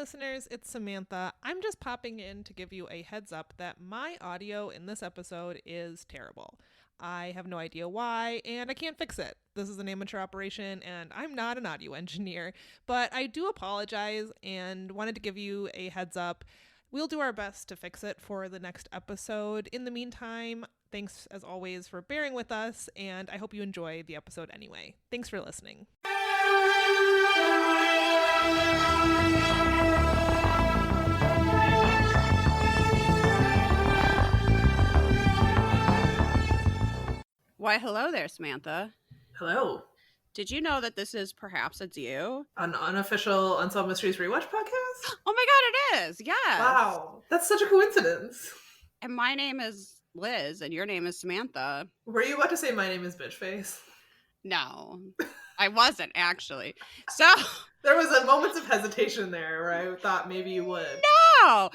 listeners, it's Samantha. I'm just popping in to give you a heads up that my audio in this episode is terrible. I have no idea why, and I can't fix it. This is an amateur operation, and I'm not an audio engineer, but I do apologize and wanted to give you a heads up. We'll do our best to fix it for the next episode. In the meantime, thanks as always for bearing with us, and I hope you enjoy the episode anyway. Thanks for listening. Why, hello there, Samantha. Hello. Did you know that this is perhaps a due? An unofficial Unsolved Mysteries rewatch podcast? Oh my god, it is! Yes! Wow, that's such a coincidence. And my name is Liz, and your name is Samantha. Were you about to say my name is Bitchface? No, I wasn't, actually. So... There was a moments of hesitation there where I thought maybe you would. No!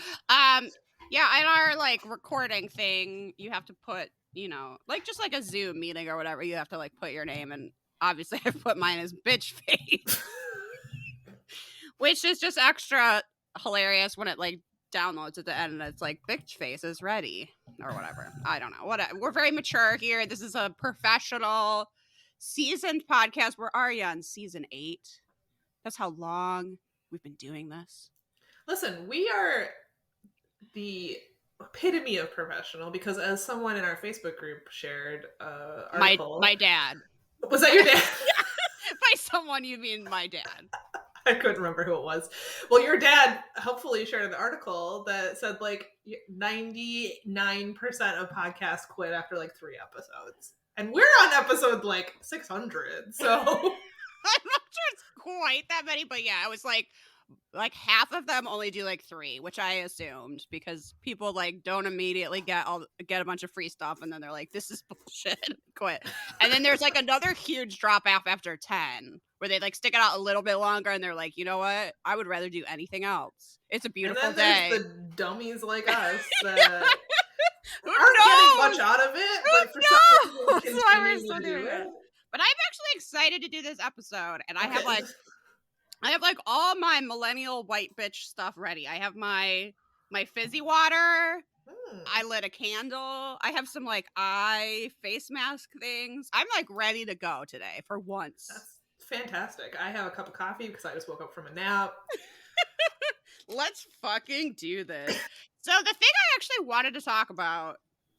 Yeah, in our, recording thing, you have to put, just like a Zoom meeting or whatever, you have to, put your name, and obviously I put mine as Bitchface. Which is just extra hilarious when it, downloads at the end and it's like, Bitchface is ready, or whatever. I don't know. We're very mature here. This is a professional, seasoned podcast. Where are you on season 8? That's how long we've been doing this. Listen, we are the epitome of professional because as someone in our Facebook group shared article... My dad. Was that your dad? By someone, you mean my dad. I couldn't remember who it was. Well, your dad hopefully shared an article that said 99% of podcasts quit after 3 episodes. And we're on episode 600, so... I'm not sure it's quite that many, but yeah, it was like half of them only do 3, which I assumed because people don't immediately get a bunch of free stuff and then they're like, this is bullshit, quit. And then there's another huge drop off after 10 where they stick it out a little bit longer and they're like, you know what? I would rather do anything else. It's a beautiful day. There's the dummies like us that aren't getting much out of it, but for some reason continue to do it. But I'm actually excited to do this episode, and I have all my millennial white bitch stuff ready. I have my fizzy water. I lit a candle. I have some eye face mask things. I'm ready to go today for once. That's fantastic. I have a cup of coffee because I just woke up from a nap. Let's fucking do this. So the thing I actually wanted to talk about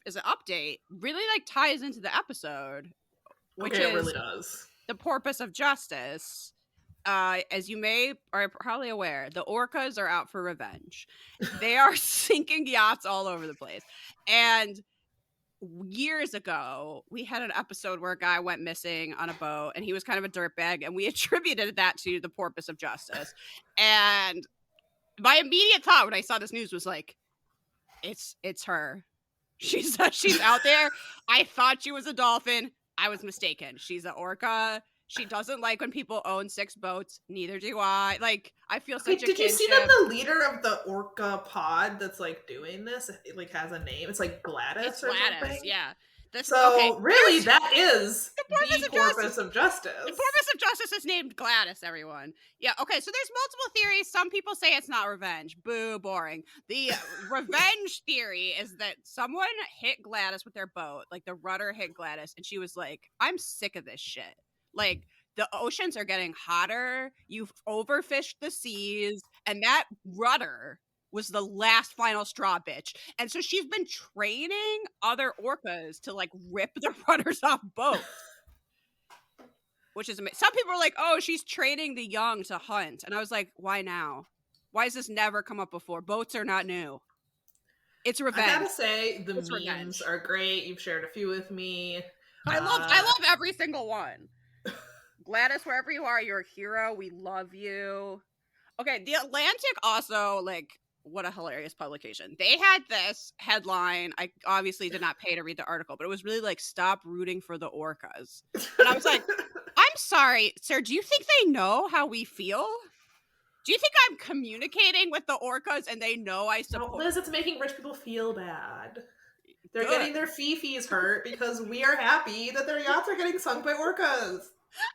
is an update. Really ties into the episode. Which it really does. The Porpoise of Justice. As you may are probably aware, the orcas are out for revenge. They are sinking yachts all over the place. And years ago, we had an episode where a guy went missing on a boat, and he was kind of a dirtbag, and we attributed that to the Porpoise of Justice. And my immediate thought when I saw this news was it's her. She's out there. I thought she was a dolphin. I was mistaken. She's an orca. She doesn't like when people own 6 boats. Neither do I. I feel such a kinship. Did you see that the leader of the orca pod that's doing this, it has a name? It's Gladys. It's or Gladys, something? Yeah. Really, that is the Porpoise of Justice. The Porpoise of Justice is named Gladys, everyone. Yeah, okay, so there's multiple theories. Some people say it's not revenge. Boo, boring. The revenge theory is that someone hit Gladys with their boat. The rudder hit Gladys, and she was like, I'm sick of this shit. The oceans are getting hotter. You've overfished the seas, and that rudder was the last final straw, bitch. And so she's been training other orcas to rip the rudders off boats. Which is amazing. Some people are like, oh, she's training the young to hunt. And I was like, why now? Why has this never come up before? Boats are not new. It's revenge. I gotta say, the memes revenge. Are great. You've shared a few with me. I love every single one. Gladys, wherever you are, you're a hero. We love you. Okay, The Atlantic also, what a hilarious publication. They had this headline. I obviously did not pay to read the article, but it was really stop rooting for the orcas. And I was like, I'm sorry, sir, do you think they know how we feel? Do you think I'm communicating with the orcas and they know I support? No, Liz, it's making rich people feel bad. They're getting their fee-fees hurt because we are happy that their yachts are getting sunk by orcas.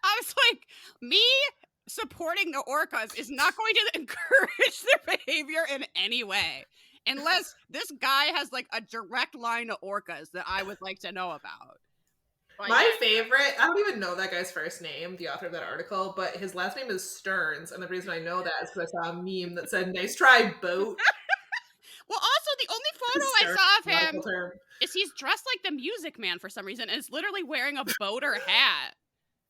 I was like, me supporting the orcas is not going to encourage their behavior in any way. Unless this guy has like a direct line to orcas that I would like to know about. But My favorite, I don't even know that guy's first name, the author of that article, but his last name is Stearns. And the reason I know that is because I saw a meme that said, "Nice try, boat." Well, also, the only photo I Stearns saw of nautical him term. is he's dressed like the Music Man for some reason and is literally wearing a boat or hat.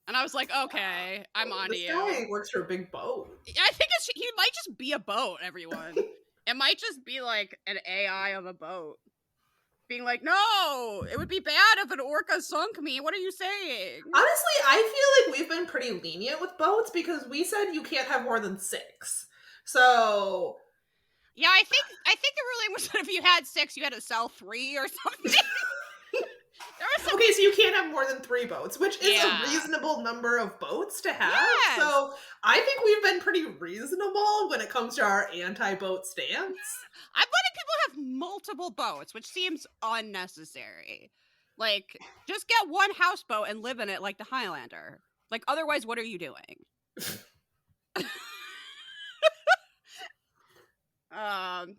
And I was like, okay, I'm on to This you. guy works for a big boat. I think he might just be a boat, everyone. It might just be like an AI of a boat. Being like, no, it would be bad if an orca sunk me. What are you saying? Honestly, I feel like we've been pretty lenient with boats because we said you can't have more than 6. So yeah, I think the ruling was that if you had 6, you had to sell 3 or something. Okay, so you can't have more than 3 boats, which is Yeah. a reasonable number of boats to have. Yes. So I think we've been pretty reasonable when it comes to our anti-boat stance. I'm letting people have multiple boats, which seems unnecessary. Like, just get one houseboat and live in it like the Highlander. Like, otherwise, what are you doing?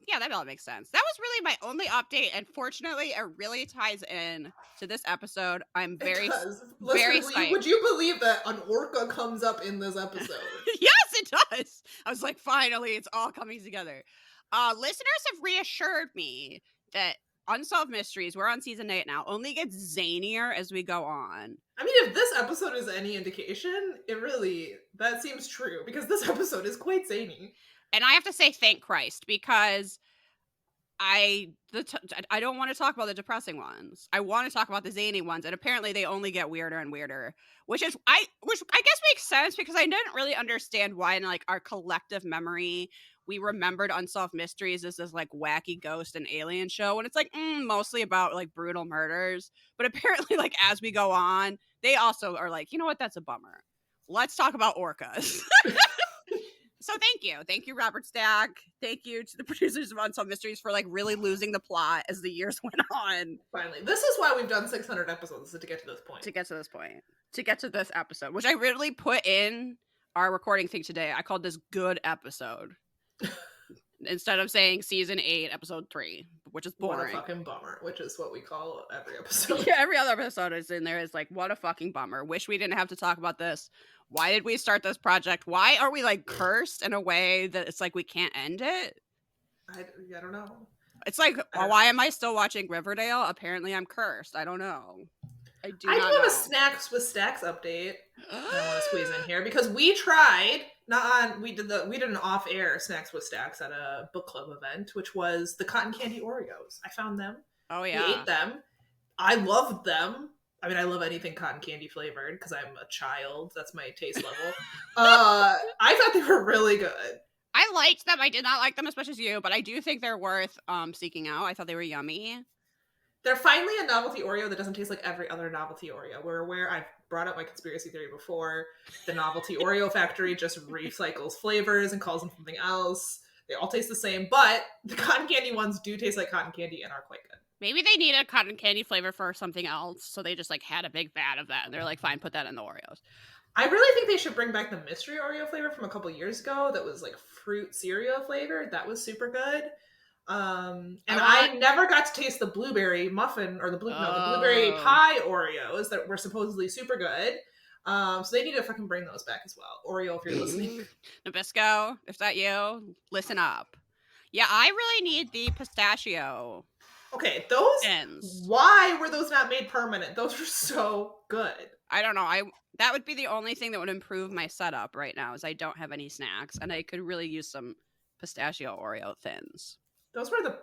Yeah, that all makes sense. That was really my only update, and fortunately, it really ties in to this episode. I'm very, very psyched. Would you believe that an orca comes up in this episode? Yes, it does. I was like, finally, it's all coming together. Listeners have reassured me that Unsolved Mysteries, we're on season 8 now, only gets zanier as we go on. I mean, if this episode is any indication, that seems true, because this episode is quite zany. And I have to say thank Christ, because I don't want to talk about the depressing ones. I want to talk about the zany ones, and apparently they only get weirder and weirder, which I guess makes sense, because I didn't really understand why in like our collective memory we remembered Unsolved Mysteries as this like wacky ghost and alien show, and it's like mostly about like brutal murders. But apparently, like as we go on, they also are like, you know what, that's a bummer. Let's talk about orcas. So thank you, Robert Stack. Thank you to the producers of Unsolved Mysteries for like really losing the plot as the years went on. Finally, this is why we've done 600 episodes, to get to this point. To get to this episode, which I really put in our recording thing today. I called this good episode instead of saying season 8, episode 3, which is boring. What a fucking bummer, which is what we call every episode. Yeah, every other episode is in there is like, what a fucking bummer. Wish we didn't have to talk about this. Why did we start this project? Why are we like cursed in a way that it's like we can't end it? I don't know. It's like, why am I still watching Riverdale? Apparently I'm cursed. I don't know. I do have a Snacks with Stacks update I want to squeeze in here, because we tried, we did an off-air Snacks with Stacks at a book club event, which was the cotton candy Oreos. I found them. Oh yeah. We ate them. I loved them. I mean, I love anything cotton candy flavored because I'm a child. That's my taste level. I thought they were really good. I liked them. I did not like them as much as you, but I do think they're worth seeking out. I thought they were yummy. They're finally a novelty Oreo that doesn't taste like every other novelty Oreo. We're aware, I've brought up my conspiracy theory before. The novelty Oreo factory just recycles flavors and calls them something else. They all taste the same, but the cotton candy ones do taste like cotton candy and are quite good. Maybe they need a cotton candy flavor for something else, so they just like had a big vat of that, and they're like, fine, put that in the Oreos. I really think they should bring back the mystery Oreo flavor from a couple years ago that was like fruit cereal flavored. That was super good. I never got to taste the blueberry muffin or the blueberry pie Oreos that were supposedly super good. So they need to fucking bring those back as well. Oreo, if you're listening. Nabisco, if that you, listen up. Yeah, I really need the pistachio. Okay, those ends. Why were those not made permanent? Those were so good. I don't know. That would be the only thing that would improve my setup right now, is I don't have any snacks, and I could really use some pistachio Oreo thins. Those were the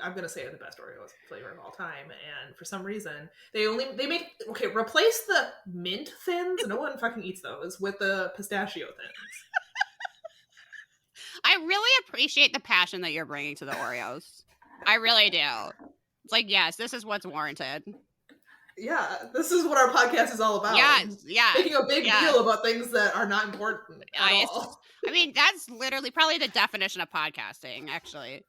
I'm gonna say the best Oreo flavor of all time, and for some reason replace the mint thins. No one fucking eats those with the pistachio thins. I really appreciate the passion that you're bringing to the Oreos. I really do. It's like, yes, this is what's warranted. Yeah, this is what our podcast is all about. Yes. Making a big deal about things that are not important at all. I mean, that's literally probably the definition of podcasting, actually.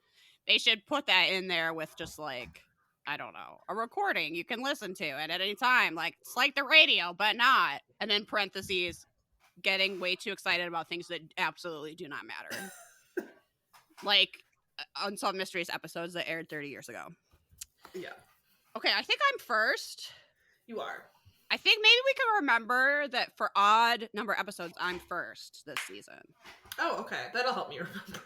They should put that in there with just like, I don't know, a recording you can listen to at any time. Like, it's like the radio, but not. And then parentheses, getting way too excited about things that absolutely do not matter. like Unsolved Mysteries episodes that aired 30 years ago. Yeah. Okay, I think I'm first. You are. I think maybe we can remember that for odd number episodes, I'm first this season. Oh, okay. That'll help me remember.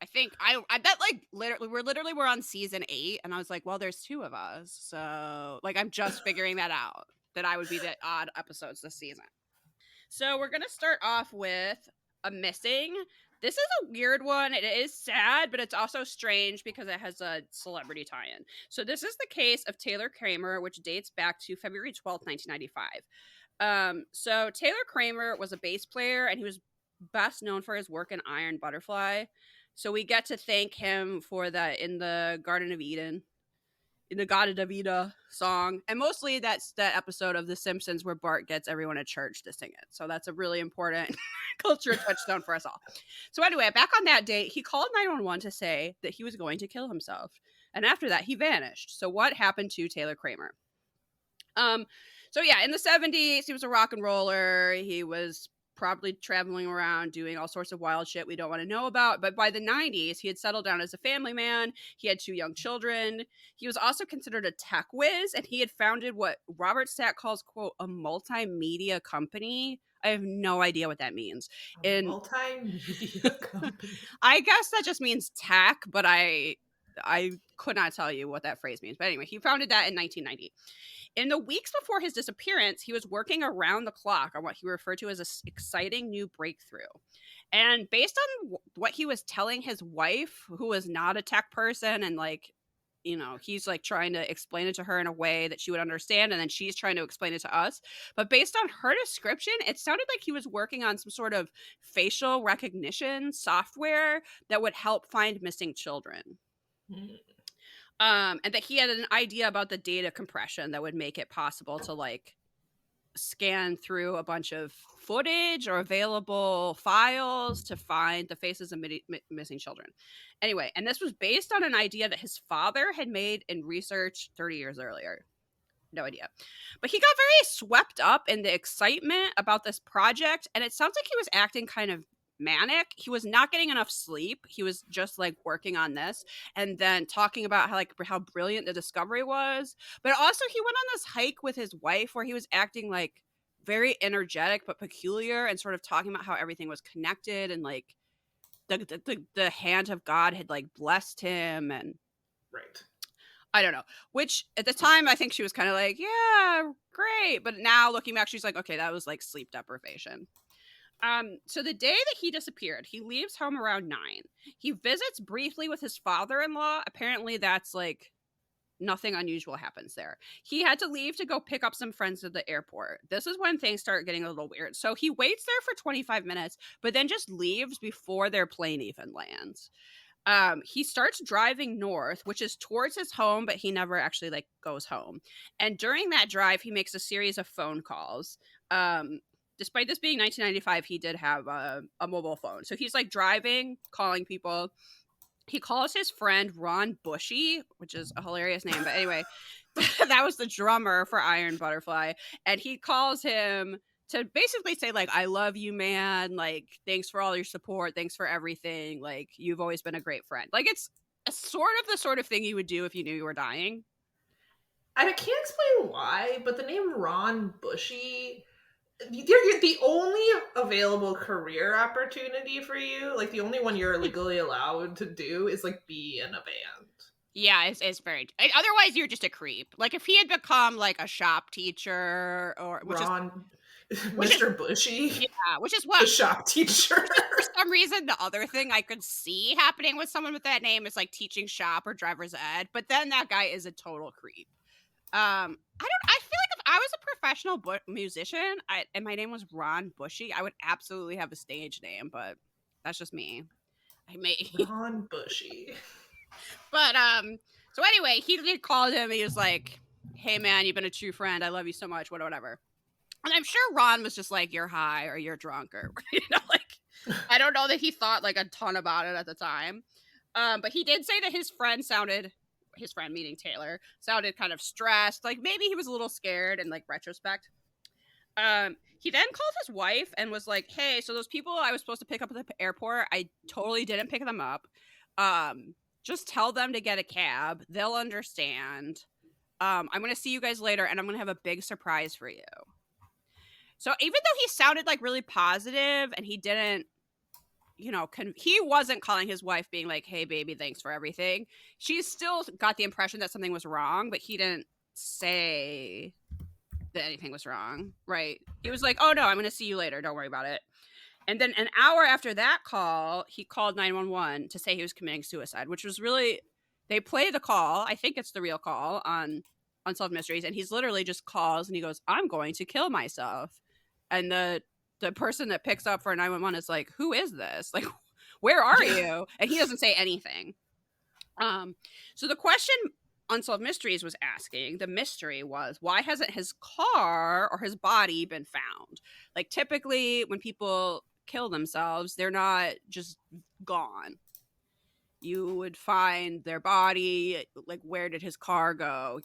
I think I bet like we're on season 8, and I was like, well, there's 2 of us, so like I'm just figuring that out, that I would be the odd episodes this season. So we're gonna start off with a missing. This is a weird one. It is sad, but it's also strange because it has a celebrity tie-in. So this is the case of Taylor Kramer, which dates back to February 12th, 1995. So Taylor Kramer was a bass player, and he was best known for his work in Iron Butterfly. So we get to thank him for that in the Garden of Eden, in the Garden of Eden song. And mostly that's that episode of The Simpsons where Bart gets everyone at church to sing it. So that's a really important culture touchstone for us all. So anyway, back on that date, he called 911 to say that he was going to kill himself. And after that, he vanished. So what happened to Taylor Kramer? So yeah, in the 70s, he was a rock and roller. He was probably traveling around doing all sorts of wild shit we don't want to know about. But by the 90s, he had settled down as a family man. He had 2 young children. He was also considered a tech whiz, and he had founded what Robert Stack calls, quote, a multimedia company. I have no idea what that means. Multimedia company. I guess that just means tech, but I could not tell you what that phrase means. But anyway, he founded that in 1990. In the weeks before his disappearance, he was working around the clock on what he referred to as an exciting new breakthrough. And based on what he was telling his wife, who was not a tech person, and like, you know, he's like trying to explain it to her in a way that she would understand, and then she's trying to explain it to us. But based on her description, it sounded like he was working on some sort of facial recognition software that would help find missing children. And that he had an idea about the data compression that would make it possible to like scan through a bunch of footage or available files to find the faces of missing children. Anyway, and this was based on an idea that his father had made in research 30 years earlier. No idea. But he got very swept up in the excitement about this project, and it sounds like he was acting kind of manic. He was not getting enough sleep. He was just like working on this and then talking about how brilliant the discovery was. But also he went on this hike with his wife where he was acting like very energetic but peculiar and sort of talking about how everything was connected and like the hand of God had like blessed him. And right, I don't know, which at the time I think she was kind of like, yeah, great, but now looking back she's like, okay, that was like sleep deprivation. So the day that he disappeared, he leaves home around 9. He visits briefly with his father-in-law. Apparently that's like nothing unusual happens there. He had to leave to go pick up some friends at the airport. This is when things start getting a little weird. So he waits there for 25 minutes, but then just leaves before their plane even lands. He starts driving north, which is towards his home, but he never actually like goes home. And during that drive, he makes a series of phone calls. Despite this being 1995, he did have a mobile phone. So he's like driving, calling people. He calls his friend Ron Bushy, which is a hilarious name. But anyway, that was the drummer for Iron Butterfly. And he calls him to basically say, like, I love you, man. Like, thanks for all your support. Thanks for everything. Like, you've always been a great friend. Like, it's a sort of the sort of thing you would do if you knew you were dying. I can't explain why, but the name Ron Bushy... You're the only available career opportunity for you, like the only one you're legally allowed to do is like be in a band. Yeah, it's very. Otherwise, you're just a creep. Like if he had become like a shop teacher or Mr. Bushy. Yeah, which is what the shop teacher. For some reason, the other thing I could see happening with someone with that name is like teaching shop or driver's ed. But then that guy is a total creep. I feel like if I was a professional musician and my name was Ron Bushy, I would absolutely have a stage name, but that's just me. Ron Bushy. But so anyway, he called him. He was like, "Hey man, you've been a true friend. I love you so much. Whatever." And I'm sure Ron was just like, "You're high or you're drunk," or like I don't know that he thought like a ton about it at the time. But he did say that his friend meaning Taylor, sounded kind of stressed. Like maybe he was a little scared in like retrospect. He then called his wife and was like, hey, so those people I was supposed to pick up at the airport, I totally didn't pick them up. Just tell them to get a cab. They'll understand. I'm going to see you guys later, and I'm going to have a big surprise for you. So even though he sounded like really positive and he didn't, he wasn't calling his wife being like, hey, baby, thanks for everything. She still got the impression that something was wrong, but he didn't say that anything was wrong, right? He was like, oh, no, I'm going to see you later. Don't worry about it. And then an hour after that call, he called 911 to say he was committing suicide, which was really, they play the call. I think it's the real call on Unsolved Mysteries. And he's literally just calls and he goes, I'm going to kill myself. And the person that picks up for 911 is like, who is this? Like, where are you? And he doesn't say anything. So the question Unsolved Mysteries was asking, the mystery was, why hasn't his car or his body been found? Like, typically when people kill themselves, they're not just gone. You would find their body, like, where did his car go?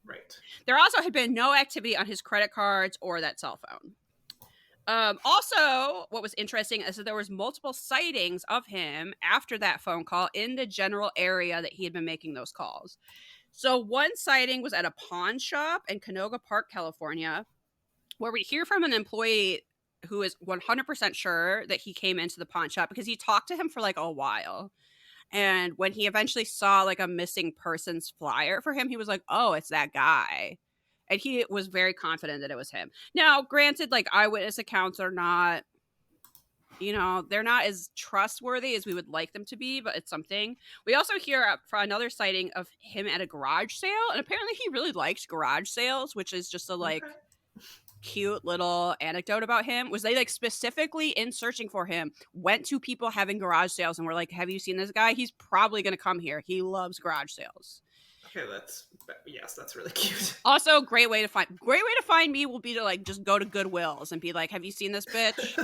Right. There also had been no activity on his credit cards or that cell phone. Also, what was interesting is that there was multiple sightings of him after that phone call in the general area that he had been making those calls. So one sighting was at a pawn shop in Canoga Park, California, where we hear from an employee who is 100% sure that he came into the pawn shop because he talked to him for like a while. And when he eventually saw like a missing persons flyer for him, he was like, oh, it's that guy. And he was very confident that it was him. Now, granted, like, eyewitness accounts are not, they're not as trustworthy as we would like them to be, but it's something. We also hear for another sighting of him at a garage sale. And apparently he really liked garage sales, which is just a like cute little anecdote about him. Was they like specifically in searching for him, went to people having garage sales and were like, have you seen this guy? He's probably going to come here. He loves garage sales. Okay, that's really cute. Also, great way to find me will be to like just go to Goodwill's and be like, have you seen this bitch?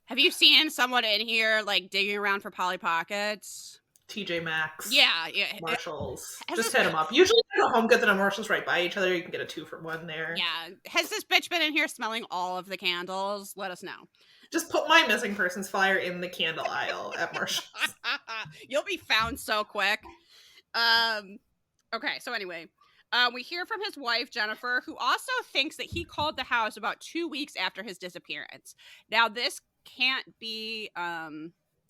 Have you seen someone in here like digging around for Polly Pockets? TJ Maxx. Yeah. Marshalls. Just hit them up. Usually Home Goods and Marshalls right by each other. You can get a 2-for-1 there. Yeah. Has this bitch been in here smelling all of the candles? Let us know. Just put my missing persons flyer in the candle aisle at Marshalls. You'll be found so quick. Okay, so anyway, we hear from his wife, Jennifer, who also thinks that he called the house about 2 weeks after his disappearance. Now, this can't be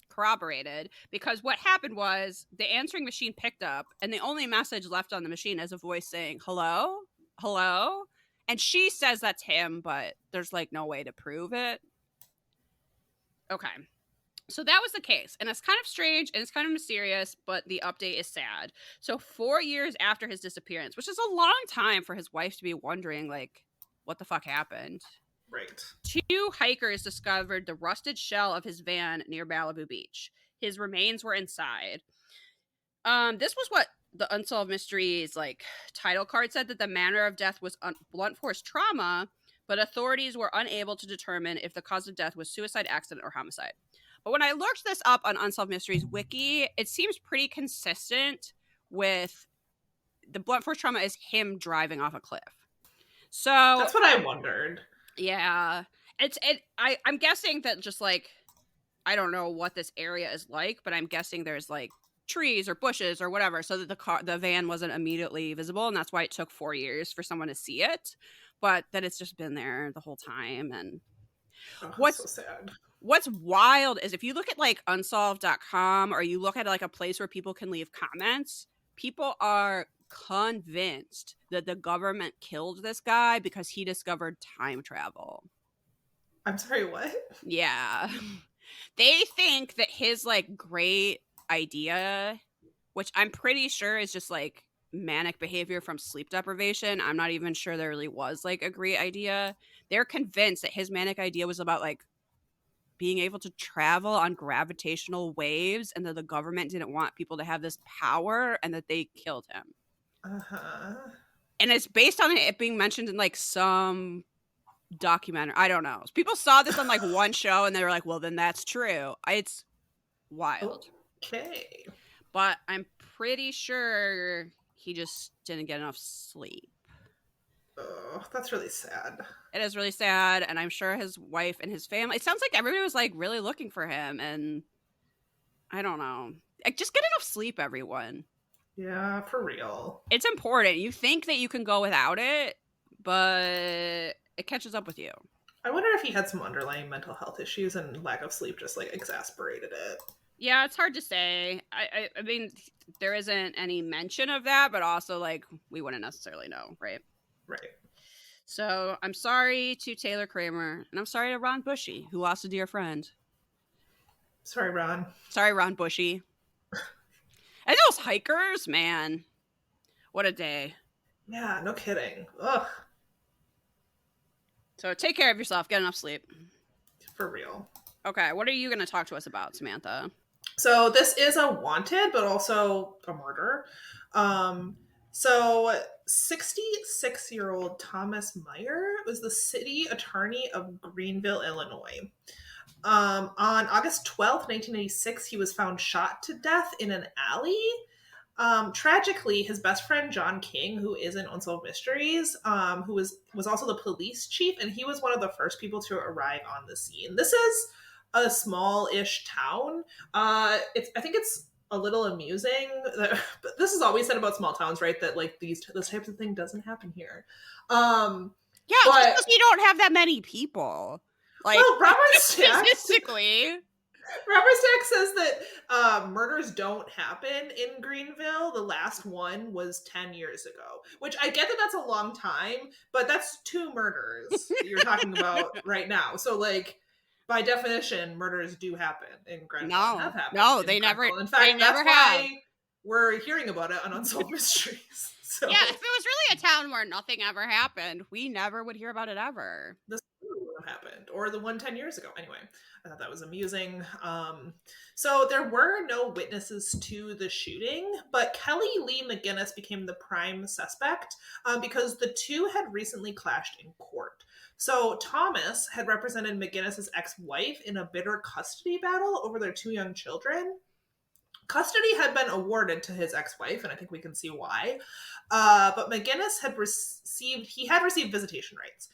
corroborated because what happened was the answering machine picked up and the only message left on the machine is a voice saying, hello? Hello? And she says that's him, but there's like no way to prove it. Okay. So that was the case, and it's kind of strange, and it's kind of mysterious, but the update is sad. So 4 years after his disappearance, which is a long time for his wife to be wondering, like, what the fuck happened? Right. 2 hikers discovered the rusted shell of his van near Malibu Beach. His remains were inside. This was what the Unsolved Mysteries, like, title card said, that the manner of death was blunt force trauma, but authorities were unable to determine if the cause of death was suicide, accident, or homicide. But when I looked this up on Unsolved Mysteries Wiki, it seems pretty consistent with the blunt force trauma is him driving off a cliff. So that's what I wondered. Yeah, I'm guessing that just like, I don't know what this area is like, but I'm guessing there's like trees or bushes or whatever, so that the van wasn't immediately visible, and that's why it took 4 years for someone to see it. But that it's just been there the whole time, and what's so sad. What's wild is if you look at like unsolved.com or you look at like a place where people can leave comments, people are convinced that the government killed this guy because he discovered time travel. I'm sorry, what? Yeah. They think that his like great idea, which I'm pretty sure is just like manic behavior from sleep deprivation. I'm not even sure there really was like a great idea. They're convinced that his manic idea was about like being able to travel on gravitational waves, and that the government didn't want people to have this power, and that they killed him. And it's based on it being mentioned in like some documentary. I don't know. People saw this on like one show and they were like, well, then that's true. It's wild. Okay. But I'm pretty sure he just didn't get enough sleep. Oh, that's really sad. It is really sad, and I'm sure his wife and his family, it sounds like everybody was like really looking for him, and I don't know. Like, just get enough sleep, everyone. Yeah, for real. It's important. You think that you can go without it, but it catches up with you. I wonder if he had some underlying mental health issues and lack of sleep just like exasperated it. Yeah, it's hard to say. I mean, there isn't any mention of that, but also, like, we wouldn't necessarily know, right? Right. So I'm sorry to Taylor Kramer, and I'm sorry to Ron Bushy, who lost a dear friend. Sorry, Ron. Sorry, Ron Bushy. And those hikers, man. What a day. Yeah, no kidding. Ugh. So take care of yourself. Get enough sleep. For real. Okay, what are you going to talk to us about, Samantha? So this is a wanted, but also a murder. So 66-year-old Thomas Meyer was the city attorney of Greenville, Illinois. On August 12th, 1986, he was found shot to death in an alley. Tragically, his best friend John King, who is in Unsolved Mysteries, who was also the police chief, and he was one of the first people to arrive on the scene. This is a small-ish town. I think it's a little amusing. But this is always said about small towns, right? That like this types of thing doesn't happen here. Yeah, but because you don't have that many people. Like, well, Robert Stack. statistically. Robert Stack says that murders don't happen in Greenville. The last one was 10 years ago, which I get that that's a long time, but that's 2 murders you're talking about right now. So, like, by definition, murders do happen in Greenville. No, have happened no, in they Greenville. never. In fact, they never that's have. why we're hearing about it on Unsolved Mysteries. So, Yeah, if it was really a town where nothing ever happened, we never would hear about it ever. this would have happened, or the one 10 years ago. Anyway, I thought that was amusing. So there were no witnesses to the shooting, but Kelly Lee McGinnis became the prime suspect because the two had recently clashed in court. So Thomas had represented McGinnis's ex-wife in a bitter custody battle over their 2 young children. Custody had been awarded to his ex-wife, and I think we can see why. But McGinnis had received visitation rights.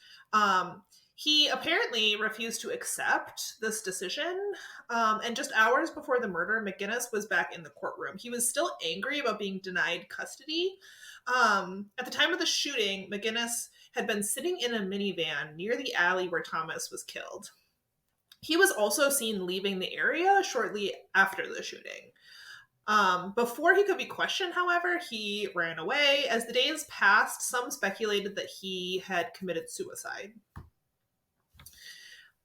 He apparently refused to accept this decision, and just hours before the murder, McGinnis was back in the courtroom. He was still angry about being denied custody. At the time of the shooting, McGinnis had been sitting in a minivan near the alley where Thomas was killed. He was also seen leaving the area shortly after the shooting. Before he could be questioned, however, he ran away. As the days passed, some speculated that he had committed suicide.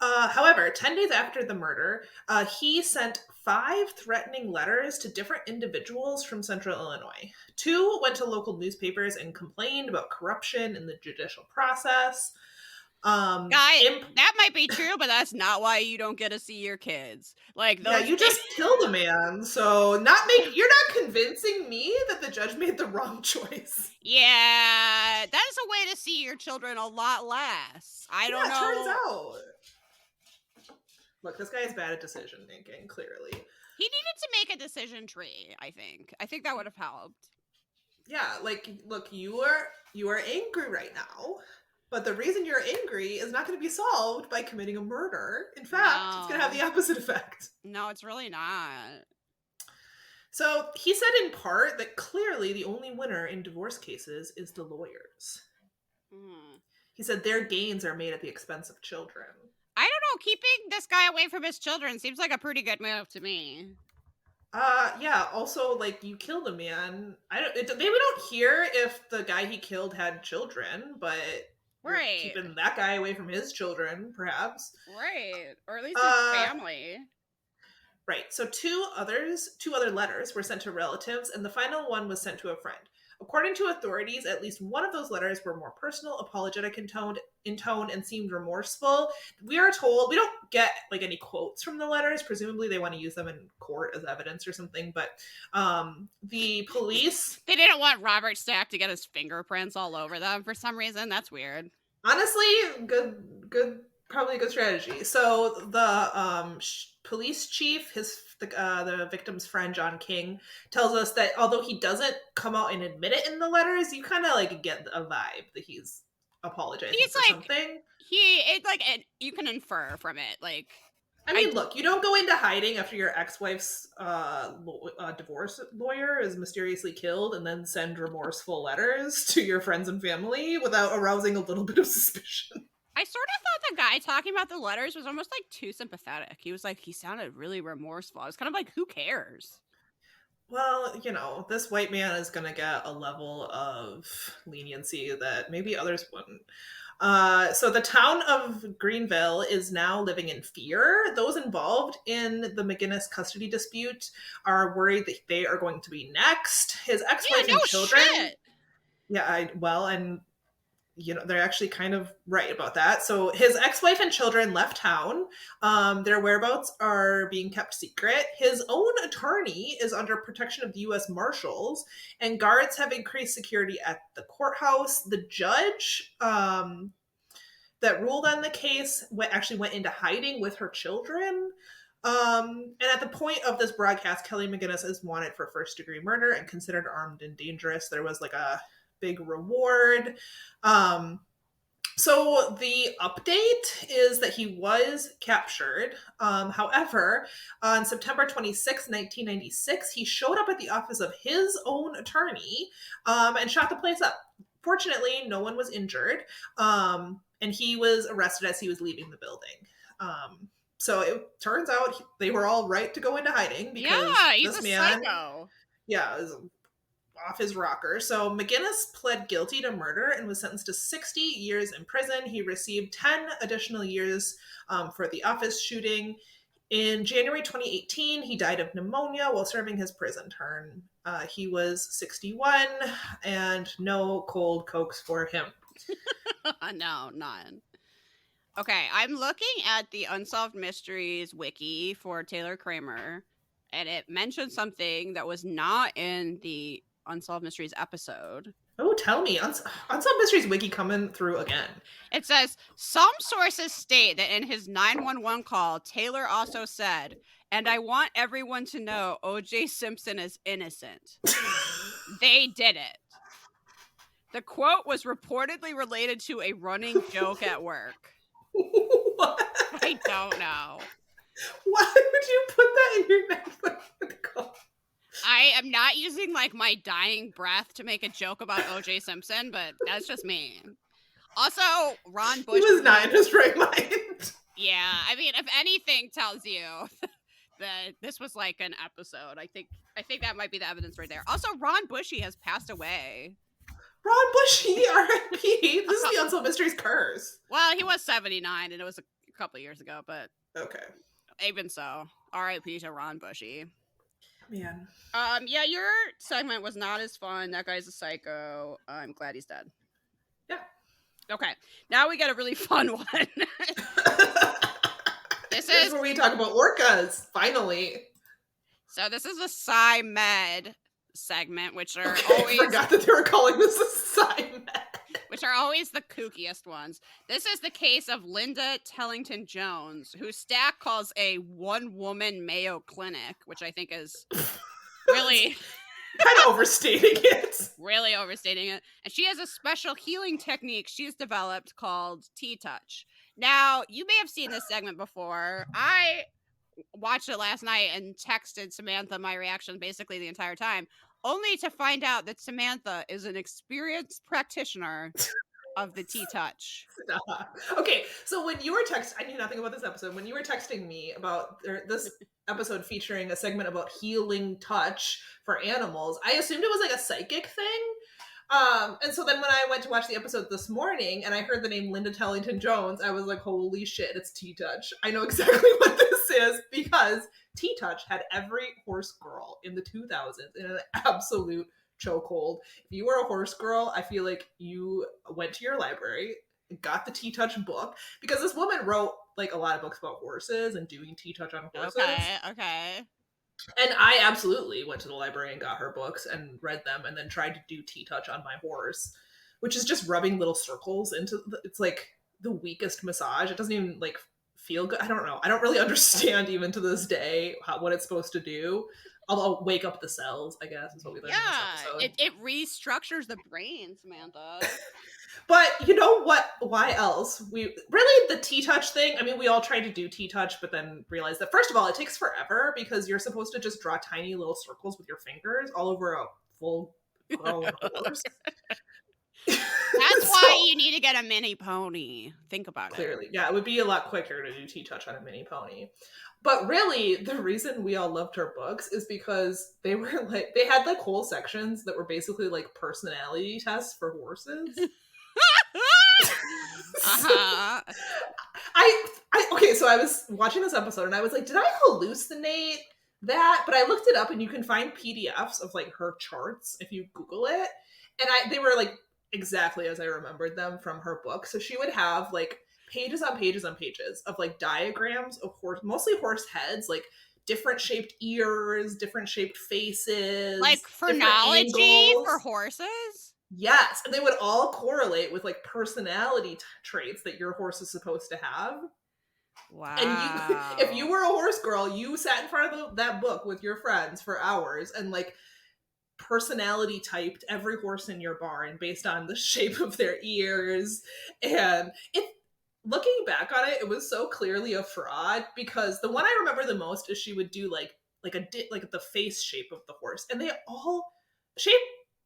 However, 10 days after the murder, he sent 5 threatening letters to different individuals from Central Illinois. 2 went to local newspapers and complained about corruption in the judicial process. That might be true, but that's not why you don't get to see your kids. Like, those yeah, you just killed a man, so you're not convincing me that the judge made the wrong choice. Yeah, that is a way to see your children a lot less. I don't know. Turns out. Look, this guy is bad at decision making, clearly. He needed to make a decision tree, I think. I think that would have helped. Yeah, like, look, you are angry right now, but the reason you're angry is not going to be solved by committing a murder. In fact, it's going to have the opposite effect. No, it's really not. So he said in part that clearly the only winner in divorce cases is the lawyers. He said their gains are made at the expense of children. I don't know. Keeping this guy away from his children seems like a pretty good move to me. Yeah. Also, like, you killed a man. Maybe we don't hear if the guy he killed had children, but right, keeping that guy away from his children, perhaps. Right, or at least his family. Right. So 2 other letters were sent to relatives, and the final one was sent to a friend. According to authorities, at least one of those letters were more personal, apologetic in tone, and seemed remorseful. We are told, we don't get like any quotes from the letters. Presumably they want to use them in court as evidence or something, but the police... They didn't want Robert Stack to get his fingerprints all over them for some reason. That's weird. Honestly, probably a good strategy. So the police chief, the victim's friend John King, tells us that although he doesn't come out and admit it in the letters, you kind of like get a vibe that he's apologizing for something. You can infer from it, like. I mean, look, you don't go into hiding after your ex-wife's divorce lawyer is mysteriously killed and then send remorseful letters to your friends and family without arousing a little bit of suspicion. I sort of thought the guy talking about the letters was almost like too sympathetic. He was like, he sounded really remorseful. I was kind of like, who cares? Well, you know, this white man is going to get a level of leniency that maybe others wouldn't. So the town of Greenville is now living in fear. Those involved in the McGinnis custody dispute are worried that they are going to be next. His ex-wife Yeah, no and children. shit. Yeah, and you know, they're actually kind of right about that. So his ex-wife and children left town. Their whereabouts are being kept secret. His own attorney is under protection of the U.S. Marshals, and guards have increased security at the courthouse. The judge that ruled on the case actually went into hiding with her children. And at the point of this broadcast, Kelly McGinnis is wanted for first-degree murder and considered armed and dangerous. There was like a big reward. So the update is that he was captured. However, on September 26, 1996, he showed up at the office of his own attorney and shot the place up. Fortunately, no one was injured, and he was arrested as he was leaving the building. So it turns out they were all right to go into hiding because He's this a man, psycho. is off his rocker. So McGinnis pled guilty to murder and was sentenced to 60 years in prison. He received 10 additional years for the office shooting. In January 2018, he died of pneumonia while serving his prison term. He was 61, and no cold cokes for him. No, none. Okay, I'm looking at the Unsolved Mysteries wiki for Taylor Kramer, and it mentioned something that was not in the Unsolved Mysteries episode. Oh, tell me. Unsolved Mysteries wiki coming through again. It says, some sources state that in his 911 call, Taylor also said, and I want everyone to know O.J. Simpson is innocent. They did it. The quote was reportedly related to a running joke at work. What? I don't know. Why would you put that in your 911 call? I am not using like my dying breath to make a joke about O.J. Simpson, but that's just me. Also, Ron Bush. He was not in his right mind. Yeah, I mean, if anything tells you that this was like an episode, I think that might be the evidence right there. Also, Ron Bushy has passed away. Ron Bushy, R.I.P. This is the Unsolved Mysteries curse. Well, he was 79, and it was a couple years ago, but okay. Even so, R.I.P. to Ron Bushy. Man. Yeah, your segment was not as fun. That guy's a psycho. I'm glad he's dead. Yeah. Okay, now we got a really fun one. This is where we talk about orcas, finally. So this is a Sci-Med segment, which are always... I forgot that they were calling this a Sci-Med. Which are always the kookiest ones. This is the case of Linda Tellington Jones, who Stack calls a one-woman Mayo Clinic, which I think is really... kind of overstating it. Really overstating it. And she has a special healing technique she's developed called T-Touch. Now, you may have seen this segment before. I watched it last night and texted Samantha my reaction basically the entire time, only to find out that Samantha is an experienced practitioner of the T-Touch. Okay, so when you were I knew nothing about this episode. When you were texting me about this episode featuring a segment about healing touch for animals, I assumed it was like a psychic thing. And so then when I went to watch the episode this morning and I heard the name Linda Tellington Jones, I was like, holy shit, it's T-Touch. I know exactly what this is because T-Touch had every horse girl in the 2000s in an absolute chokehold. If you were a horse girl, I feel like you went to your library, got the T-Touch book, because this woman wrote like a lot of books about horses and doing T-Touch on horses. Okay. And I absolutely went to the library and got her books and read them and then tried to do T-Touch on my horse, which is just rubbing little circles into it's like the weakest massage. It doesn't even like feel good. I don't know. I don't really understand even to this day what it's supposed to do. I'll wake up the cells, I guess, is what we learned in this Yeah, episode. it restructures the brain, Samantha. But you know what? Why else? We really the T-touch thing. I mean, we all tried to do T-touch, but then realized that first of all, it takes forever because you're supposed to just draw tiny little circles with your fingers all over a full-grown horse. That's why you need to get a mini pony. Think about Clearly, it. yeah, it would be a lot quicker to do T-touch on a mini pony. But really, the reason we all loved her books is because they had like whole sections that were basically like personality tests for horses. Uh-huh. Okay, so I was watching this episode and I was like, did I hallucinate that? But I looked it up and you can find PDFs of like her charts if you Google it. And they were like exactly as I remembered them from her book. So she would have like pages on pages on pages of like diagrams of mostly horse heads, like different shaped ears, different shaped faces, Like phrenology for horses? Yes, and they would all correlate with like personality traits that your horse is supposed to have. Wow. And if you were a horse girl, you sat in front of that book with your friends for hours and like personality typed every horse in your barn based on the shape of their ears. And looking back on it, it was so clearly a fraud because the one I remember the most is she would do like the face shape of the horse, and they all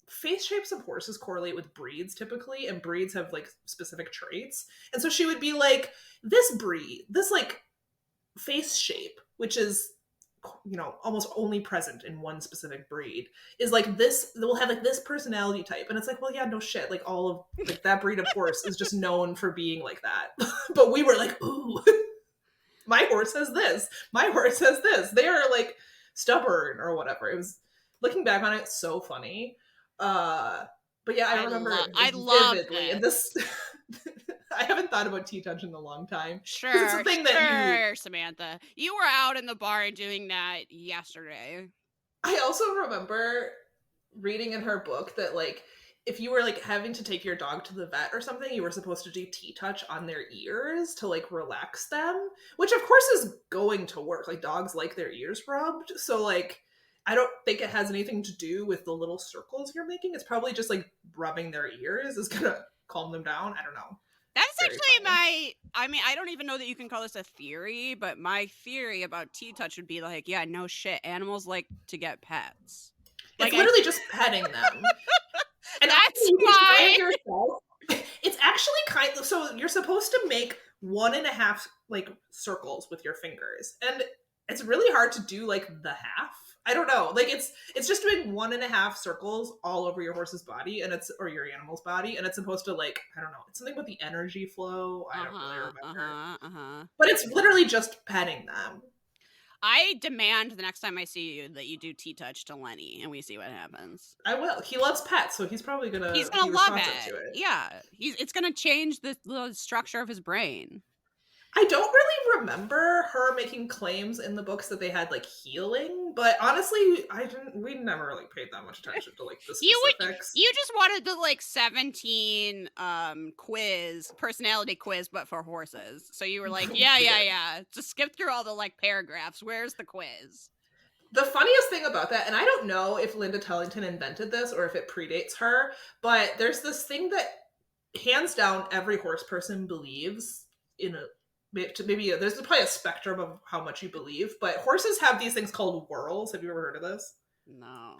face shapes of horses correlate with breeds typically, and breeds have like specific traits. And so she would be like, this breed, this like face shape, which is, you know, almost only present in one specific breed, is like this, will have like this personality type. And it's like, well, yeah, no shit, like all of like that breed of horse is just known for being like that. But we were like, ooh, my horse has this, my horse has this, they are like stubborn or whatever. It was, looking back on it, so funny. But yeah, I remember I love vividly. And this, I haven't thought about T-touch in a long time. Sure, it's a thing that Samantha. You were out in the barn doing that yesterday. I also remember reading in her book that like if you were like having to take your dog to the vet or something, you were supposed to do T-touch on their ears to like relax them, which of course is going to work. Like dogs like their ears rubbed, so like I don't think it has anything to do with the little circles you're making. It's probably just like rubbing their ears is gonna calm them down. I don't know. That's actually I don't even know that you can call this a theory, but my theory about T-touch would be like, yeah, no shit, animals like to get pets. It's literally just petting them. And that's why. It's actually kind of, so you're supposed to make 1.5 like circles with your fingers, and it's really hard to do like the half. I don't know, like it's just doing 1.5 circles all over your horse's body, and or your animal's body, and it's supposed to like, I don't know, it's something with the energy flow. I don't really remember. But it's literally just petting them. I demand the next time I see you that you do T-touch to Lenny and we see what happens. I will. He loves pets, so he's probably gonna be love it. To it. Yeah, it's gonna change the structure of his brain. I don't really remember her making claims in the books that they had like healing, but honestly, we never really paid that much attention to like the specifics. You just wanted the like 17 personality quiz, but for horses. So you were like, yeah. Just skip through all the like paragraphs. Where's the quiz? The funniest thing about that, and I don't know if Linda Tellington invented this or if it predates her, but there's this thing that hands down every horse person believes in maybe there's probably a spectrum of how much you believe, but horses have these things called whorls. Have you ever heard of this? No.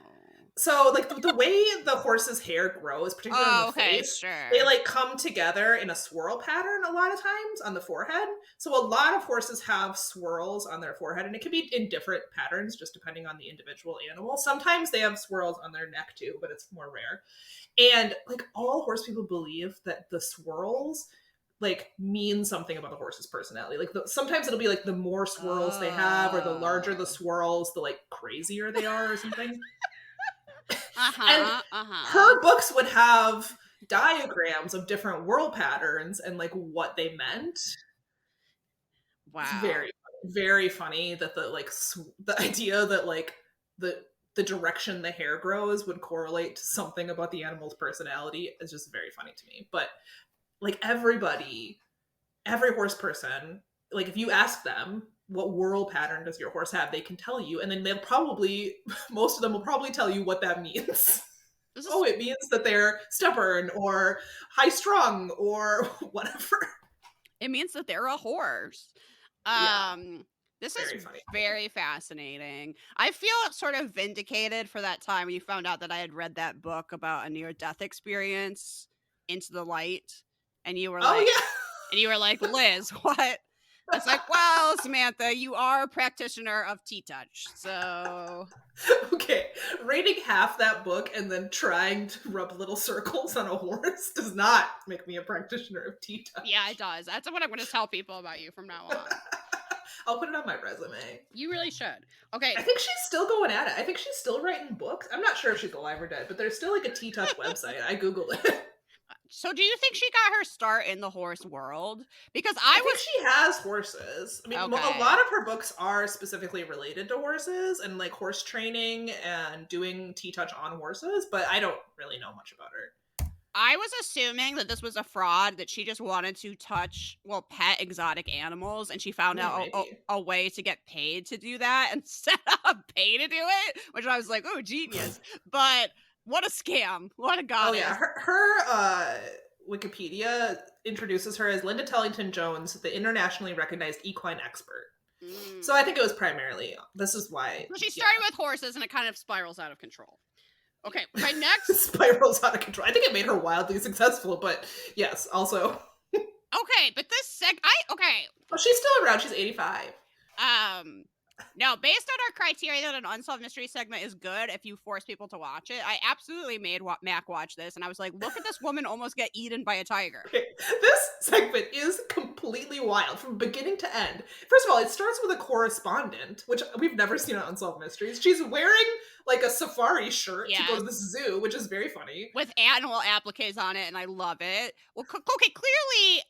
So like the way the horse's hair grows, particularly on the face, sure. They like come together in a swirl pattern a lot of times on the forehead. So a lot of horses have swirls on their forehead, and it can be in different patterns just depending on the individual animal. Sometimes they have swirls on their neck too, but it's more rare. And like all horse people believe that the swirls like mean something about the horse's personality. Like sometimes it'll be like the more swirls they have, or the larger the swirls, the like crazier they are or something. Her books would have diagrams of different whorl patterns and like what they meant. Wow. It's very, very funny that the idea that like the direction the hair grows would correlate to something about the animal's personality is just very funny to me. But like every horse person, like if you ask them, what whirl pattern does your horse have? They can tell you, and then they'll probably, most of them will probably tell you what that means. Oh, it means that they're stubborn or high strung or whatever. It means that they're a horse. This is funny. Very fascinating. I feel sort of vindicated for that time when you found out that I had read that book about a near-death experience, Into the Light, and you were like, and you were like, Liz, what? It's like, well, Samantha, you are a practitioner of T-touch, so... Okay, reading half that book and then trying to rub little circles on a horse does not make me a practitioner of T-touch. Yeah, it does. That's what I'm going to tell people about you from now on. I'll put it on my resume. You really should. Okay. I think she's still going at it. I think she's still writing books. I'm not sure if she's alive or dead, but there's still like a T-touch website. I Googled it. So do you think she got her start in the horse world? Because I think she has horses. I mean, Okay. A lot of her books are specifically related to horses and like horse training and doing T-touch on horses, but I don't really know much about her. I was assuming that this was a fraud, that she just wanted to pet exotic animals, and she found out a way to get paid to do that instead of pay to do it, which I was like, oh, genius. But what a scam. What a goddess. Oh, yeah. Her Wikipedia introduces her as Linda Tellington-Jones, the internationally recognized equine expert. So I think it was primarily, this is why. So she started with horses, and it kind of spirals out of control. Okay, my next... spirals out of control. I think it made her wildly successful, but yes, also. Okay, but this okay. Oh, she's still around. She's 85. No, based on our criteria that an Unsolved Mysteries segment is good if you force people to watch it, I absolutely made Mac watch this, and I was like, look at this woman almost get eaten by a tiger. Okay. This segment is completely wild from beginning to end. First of all, it starts with a correspondent, which we've never seen on Unsolved Mysteries. She's wearing like a safari shirt to go to this zoo, which is very funny. With animal appliques on it, and I love it. Well, okay, clearly...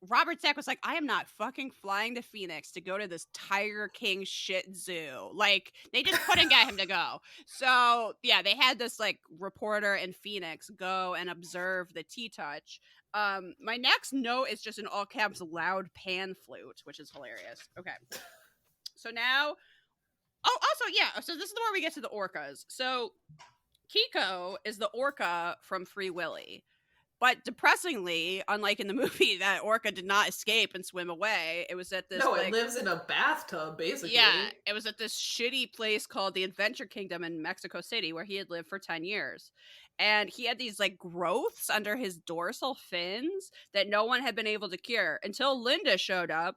Robert Stack was like, I am not fucking flying to Phoenix to go to this Tiger King shit zoo. Like, they just couldn't get him to go. So, yeah, they had this, like, reporter in Phoenix go and observe the T-touch. My next note is just in all caps, loud pan flute, which is hilarious. Okay. So now... Oh, also, yeah, so this is where we get to the orcas. So, Kiko is the orca from Free Willy. But depressingly, unlike in the movie, that orca did not escape and swim away. It was at this... No, it lives in a bathtub, basically. Yeah, it was at this shitty place called the Adventure Kingdom in Mexico City, where he had lived for 10 years. And he had these, like, growths under his dorsal fins that no one had been able to cure until Linda showed up.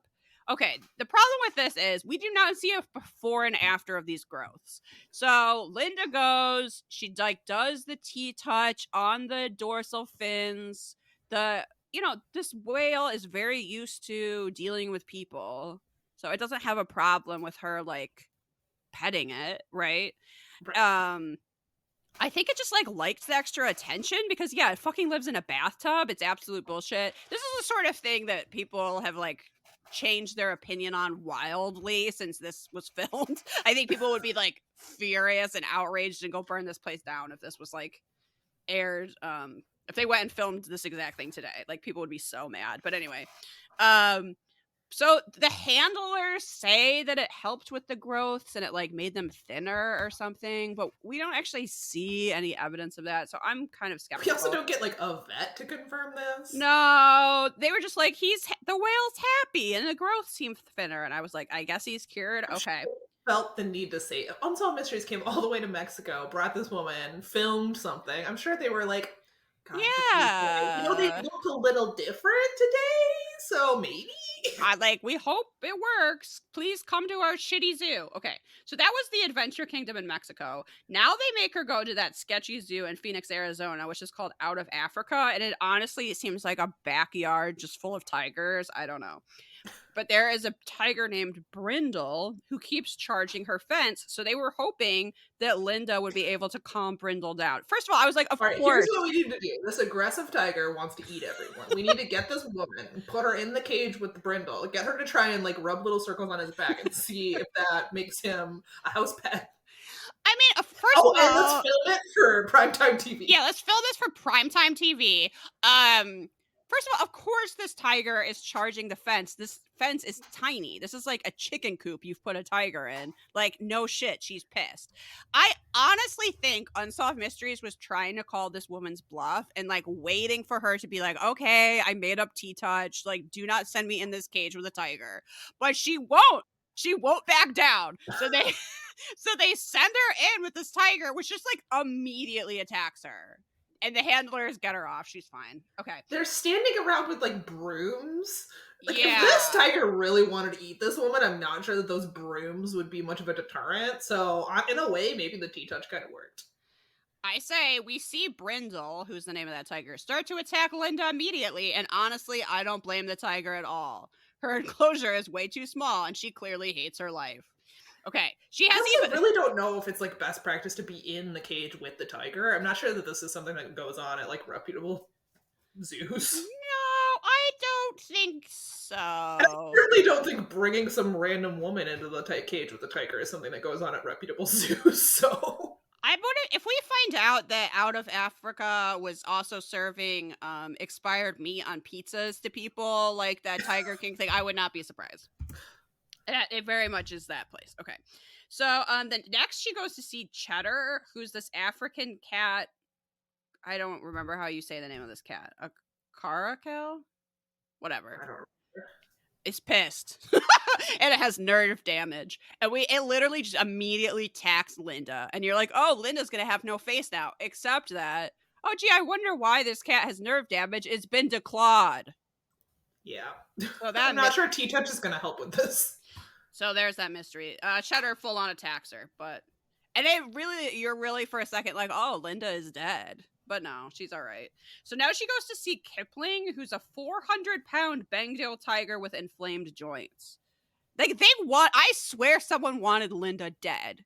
Okay, the problem with this is we do not see a before and after of these growths. So Linda goes, she like does the T-touch on the dorsal fins. This whale is very used to dealing with people, so it doesn't have a problem with her like petting it, right? I think it just like liked the extra attention because it fucking lives in a bathtub. It's absolute bullshit. This is the sort of thing that people have like changed their opinion on wildly since this was filmed. I think people would be like furious and outraged and go burn this place down if this was like aired. If they went and filmed this exact thing today, like people would be so mad. But anyway, so the handlers say that it helped with the growths and it like made them thinner or something, but we don't actually see any evidence of that. So I'm kind of skeptical. We also don't get like a vet to confirm this. No, they were just like, the whale's happy and the growths seem thinner. And I was like, I guess he's cured. Okay. Felt the need to say Unsolved Mysteries came all the way to Mexico, brought this woman, filmed something. I'm sure they were like, God, yeah, they look a little different today, so maybe. We hope it works. Please come to our shitty zoo. Okay, so that was the Adventure Kingdom in Mexico. Now they make her go to that sketchy zoo in Phoenix, Arizona, which is called Out of Africa, and it seems like a backyard just full of tigers. I don't know. But there is a tiger named Brindle who keeps charging her fence. So they were hoping that Linda would be able to calm Brindle down. First of all, I was like, of course. Here's what we need to do. This aggressive tiger wants to eat everyone. We need to get this woman and put her in the cage with the Brindle. Get her to try and like rub little circles on his back and see if that makes him a house pet. I mean, first of all, let's film it for primetime TV. Yeah, let's film this for primetime TV. First of course this tiger is charging the fence. This fence is tiny. This is like a chicken coop you've put a tiger in. Like, no shit, she's pissed. I honestly think Unsolved Mysteries was trying to call this woman's bluff and like waiting for her to be like, okay, I made up T-Touch. Like, do not send me in this cage with a tiger. But she won't. She won't back down. So they send her in with this tiger, which just like immediately attacks her. And the handlers get her off. She's fine. Okay. They're standing around with like brooms. Like, Yeah. if this tiger really wanted to eat this woman, I'm not sure that those brooms would be much of a deterrent. So, in a way, maybe the T-Touch kind of worked. I say we see Brindle, who's the name of that tiger, start to attack Linda immediately. And honestly, I don't blame the tiger at all. Her enclosure is way too small, and she clearly hates her life. Okay, she has I really don't know if it's like best practice to be in the cage with the tiger. I'm not sure that this is something that goes on at like reputable zoos. No, I don't think so. I certainly don't think bringing some random woman into the cage with the tiger is something that goes on at reputable zoos. So I wouldn't. If we find out that Out of Africa was also serving expired meat on pizzas to people like that Tiger King thing, I would not be surprised. It very much is that place. Okay. So then next she goes to see Cheddar, who's this African cat. I don't remember how you say the name of this cat. A caracal? Whatever. I don't remember. It's pissed. And it has nerve damage. And it literally just immediately attacks Linda. And you're like, oh, Linda's gonna have no face now. Except that, oh gee, I wonder why this cat has nerve damage. It's been declawed. Yeah. So I'm not sure T-Touch is gonna help with this. So there's that mystery. Cheddar full on attacks her, and you're really for a second like, oh, Linda is dead. But no, she's all right. So now she goes to see Kipling, who's a 400-pound Bengal tiger with inflamed joints. Like, I swear someone wanted Linda dead.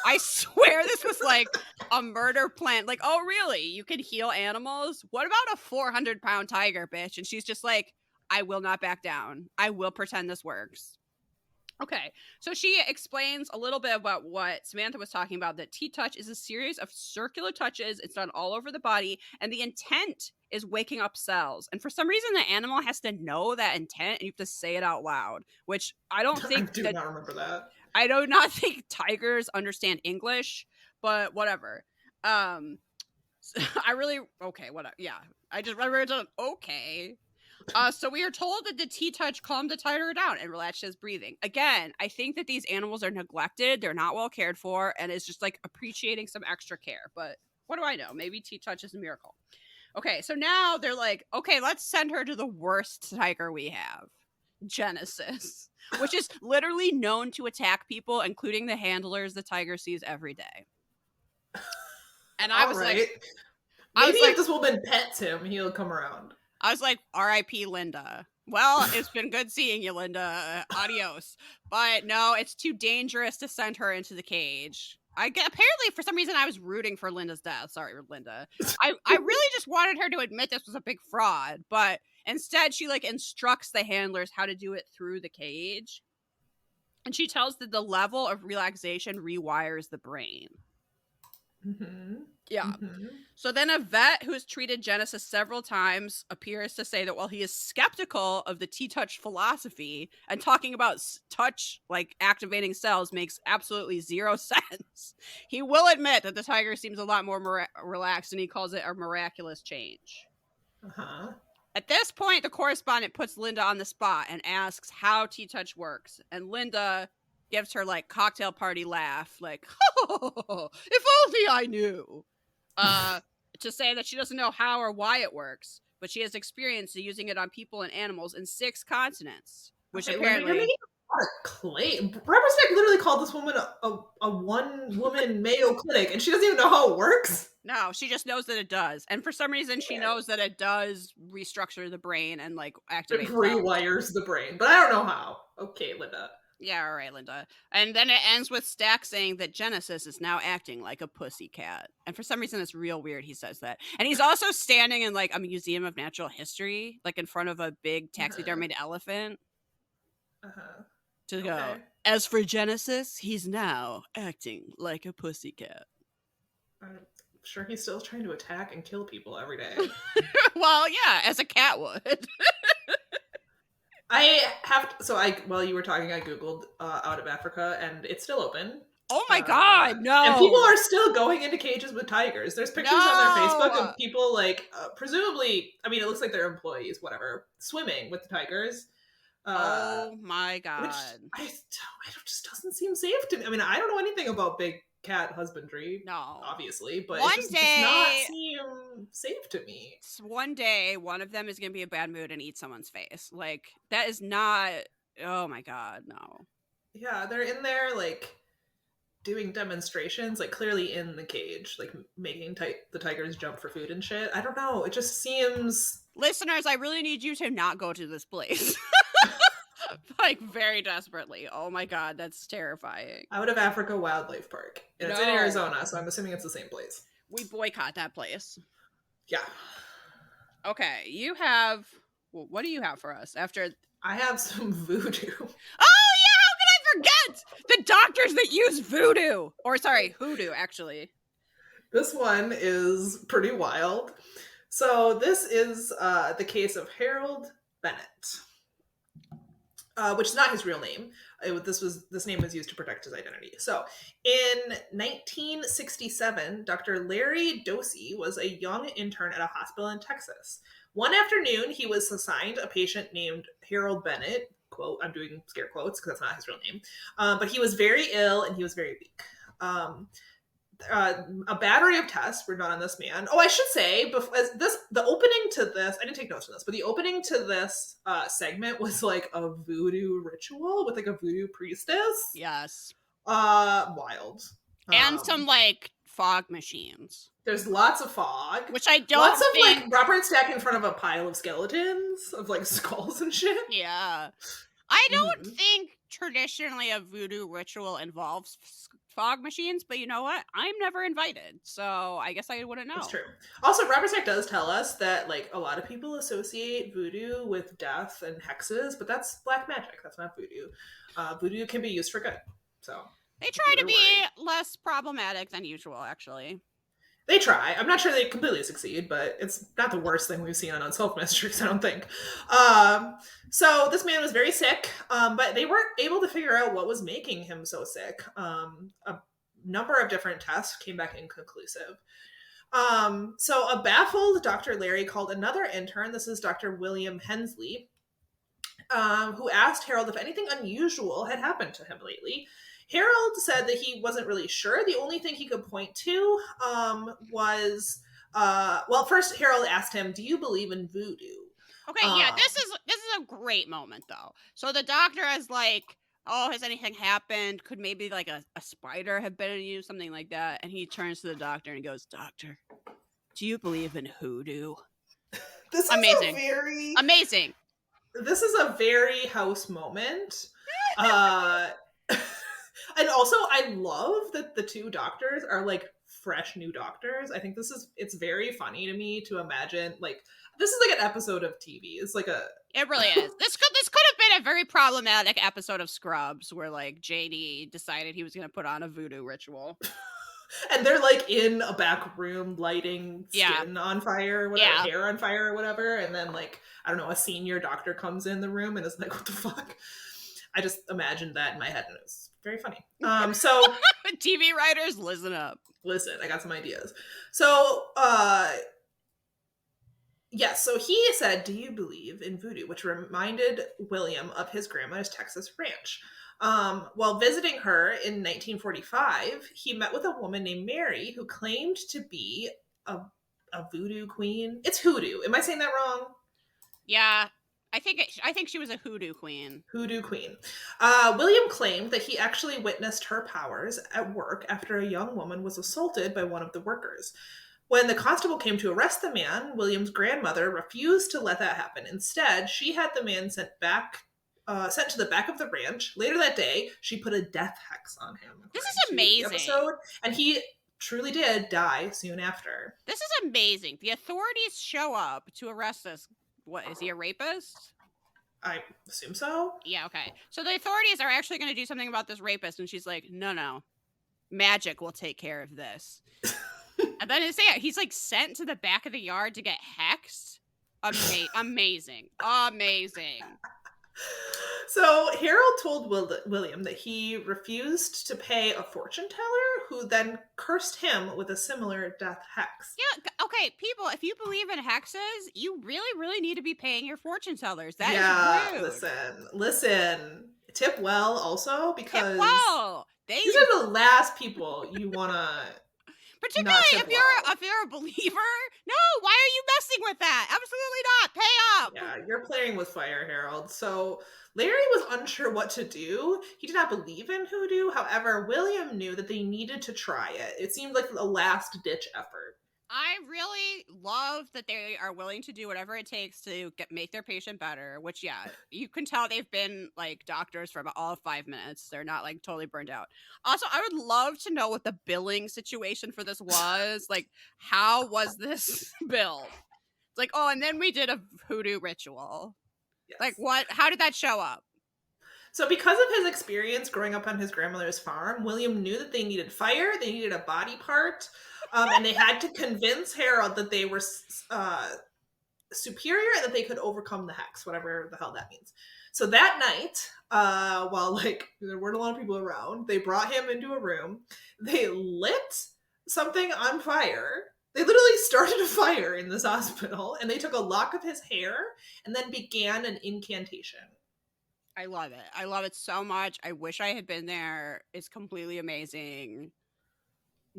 I swear this was like a murder plan. Like, oh, really? You can heal animals? What about a 400-pound tiger, bitch? And she's just like, I will not back down. I will pretend this works. Okay, so she explains a little bit about what Samantha was talking about, that T-Touch is a series of circular touches. It's done all over the body, and the intent is waking up cells. And for some reason, the animal has to know that intent, and you have to say it out loud, which I don't think... I do not remember that. I do not think tigers understand English, but whatever. I really... Okay, whatever. Yeah, I just remember okay. So we are told that the T-Touch calmed the tiger down and relaxed his breathing. Again, I think that these animals are neglected. They're not well cared for, and it's just like appreciating some extra care. But what do I know? Maybe T-Touch is a miracle. Okay, so now they're like, okay, let's send her to the worst tiger we have, Genesis, which is literally known to attack people, including the handlers the tiger sees every day. And I was like, maybe if this woman pets him, he'll come around. I was like, R.I.P. Linda. Well, it's been good seeing you, Linda. Adios. But no, it's too dangerous to send her into the cage. Apparently, for some reason, I was rooting for Linda's death. Sorry, Linda. I really just wanted her to admit this was a big fraud. But instead, she like instructs the handlers how to do it through the cage. And she tells that the level of relaxation rewires the brain. Mm-hmm. Yeah. Mm-hmm. So then a vet who has treated Genesis several times appears to say that while he is skeptical of the T-Touch philosophy and talking about touch, like activating cells, makes absolutely zero sense, he will admit that the tiger seems a lot more relaxed, and he calls it a miraculous change. Uh-huh. At this point, the correspondent puts Linda on the spot and asks how T-Touch works. And Linda gives her like cocktail party laugh, like, oh, if only I knew. To say that she doesn't know how or why it works, but she has experience using it on people and animals in 6 continents. Which apparently, you're making a lot of claim. Representative literally called this woman a one-woman Mayo Clinic, and she doesn't even know how it works. No, she just knows that it does, and for some reason, she knows that it does restructure the brain and like activate. It rewires the brain, but I don't know how. Okay, Linda. Yeah, all right, Linda. And then it ends with Stack saying that Genesis is now acting like a pussycat. And for some reason, it's real weird he says that. And he's also standing in like a museum of natural history, like in front of a big taxidermied elephant. To go, as for Genesis, he's now acting like a pussycat. sure he's still trying to attack and kill people every day. Well, yeah, as a cat would. I have to, so I while you were talking, I googled out of Africa, and it's still open. Oh my god, no! And people are still going into cages with tigers. There's pictures on their Facebook of people like presumably, I mean, it looks like they're employees, whatever, swimming with the tigers. Oh my god! Which just doesn't seem safe to me. I mean, I don't know anything about big cat husbandry, No, obviously, but one it just day does not seem safe to me. One day, one of them is gonna be a bad mood and eat someone's face. Like that is not. Oh my god, no. Yeah, they're in there like doing demonstrations, like clearly in the cage, like making the tigers jump for food and shit. I don't know. It just seems. Listeners, I really need you to not go to this place. Like very desperately. Oh my god, that's terrifying. Out of Africa Wildlife Park. And it's in Arizona, so I'm assuming it's the same place. We boycott that place. Yeah. Okay, you have. Well, what do you have for us after? I have some voodoo. Oh yeah, how could I forget the doctors that use voodoo? Or sorry, hoodoo actually. This one is pretty wild. So this is the case of Harold Bennett. Which is not his real name. This name was used to protect his identity. So, in 1967, Dr. Larry Dosey was a young intern at a hospital in Texas. One afternoon, he was assigned a patient named Harold Bennett. Quote, I'm doing scare quotes because that's not his real name. But he was very ill and he was very weak. A battery of tests were done on this man. Oh, I should say, the opening to this, I didn't take notes from this, but the opening to this segment was like a voodoo ritual with like a voodoo priestess. Yes. Wild. And some like fog machines. There's lots of fog. Which I don't Lots of like Robert Stack in front of a pile of skeletons of like skulls and shit. Yeah. I don't think traditionally a voodoo ritual involves fog machines, but you know what? I'm never invited, so I guess I wouldn't know. That's true. Also, Robert Stack does tell us that like a lot of people associate voodoo with death and hexes, but that's black magic. That's not voodoo. Voodoo can be used for good. So they try to be less problematic than usual, actually. They try. I'm not sure they completely succeed, but it's not the worst thing we've seen on Unsolved Mysteries, I don't think. So this man was very sick, but they weren't able to figure out what was making him so sick. A number of different tests came back inconclusive. So a baffled Dr. Larry called another intern. This is Dr. William Hensley, who asked Harold if anything unusual had happened to him lately. Harold said that he wasn't really sure. The only thing he could point to was, first Harold asked him, "Do you believe in voodoo?" Okay, yeah, this is a great moment though. So the doctor is like, "Oh, has anything happened? Could maybe like a spider have bitten you, something like that?" And he turns to the doctor and goes, "Doctor, do you believe in hoodoo?" This is amazing. Amazing. This is a very House moment. And also, I love that the two doctors are like fresh new doctors. I think it's very funny to me to imagine like this is like an episode of TV. It's like it really is. This could have been a very problematic episode of Scrubs where like JD decided he was going to put on a voodoo ritual. And they're like in a back room lighting skin on fire or whatever, hair on fire or whatever. And then like, I don't know, a senior doctor comes in the room and is like, what the fuck? I just imagined that in my head and it was very funny. So TV writers, listen up. Listen, I got some ideas. So, so he said, "Do you believe in voodoo?" Which reminded William of his grandma's Texas ranch. While visiting her in 1945, he met with a woman named Mary who claimed to be a voodoo queen. It's hoodoo. Am I saying that wrong? Yeah. I think she was a hoodoo queen. Hoodoo queen. William claimed that he actually witnessed her powers at work after a young woman was assaulted by one of the workers. When the constable came to arrest the man, William's grandmother refused to let that happen. Instead, she had the man sent to the back of the ranch. Later that day, she put a death hex on him. This is amazing. And he truly did die soon after. This is amazing. The authorities show up to arrest this. What, is he a rapist? I assume so. Yeah, okay. So the authorities are actually going to do something about this rapist, and she's like, no, magic will take care of this. And then he's like sent to the back of the yard to get hexed. Amazing. So Harold told William that he refused to pay a fortune teller, who then cursed him with a similar death hex. Yeah, okay, people, if you believe in hexes, you really, really need to be paying your fortune tellers. That is rude. Listen. Tip well also, because Tip well. these are the last people you want to particularly if you're a believer. No, why are you messing with that? Absolutely not. Pay up. Yeah, you're playing with fire, Harold. So Larry was unsure what to do. He did not believe in hoodoo. However, William knew that they needed to try it. It seemed like a last-ditch effort. I really love that they are willing to do whatever it takes to make their patient better, which, yeah, you can tell they've been, like, doctors for about all 5 minutes. They're not, like, totally burned out. Also, I would love to know what the billing situation for this was. Like, how was this billed? It's like, oh, and then we did a hoodoo ritual. Yes. Like, what? How did that show up? So because of his experience growing up on his grandmother's farm, William knew that they needed fire, they needed a body part, and they had to convince Harold that they were superior and that they could overcome the hex, whatever the hell that means. So that night, while like there weren't a lot of people around, they brought him into a room. They lit something on fire. They literally started a fire in this hospital, and they took a lock of his hair and then began an incantation. I love it. I love it so much. I wish I had been there. It's completely amazing.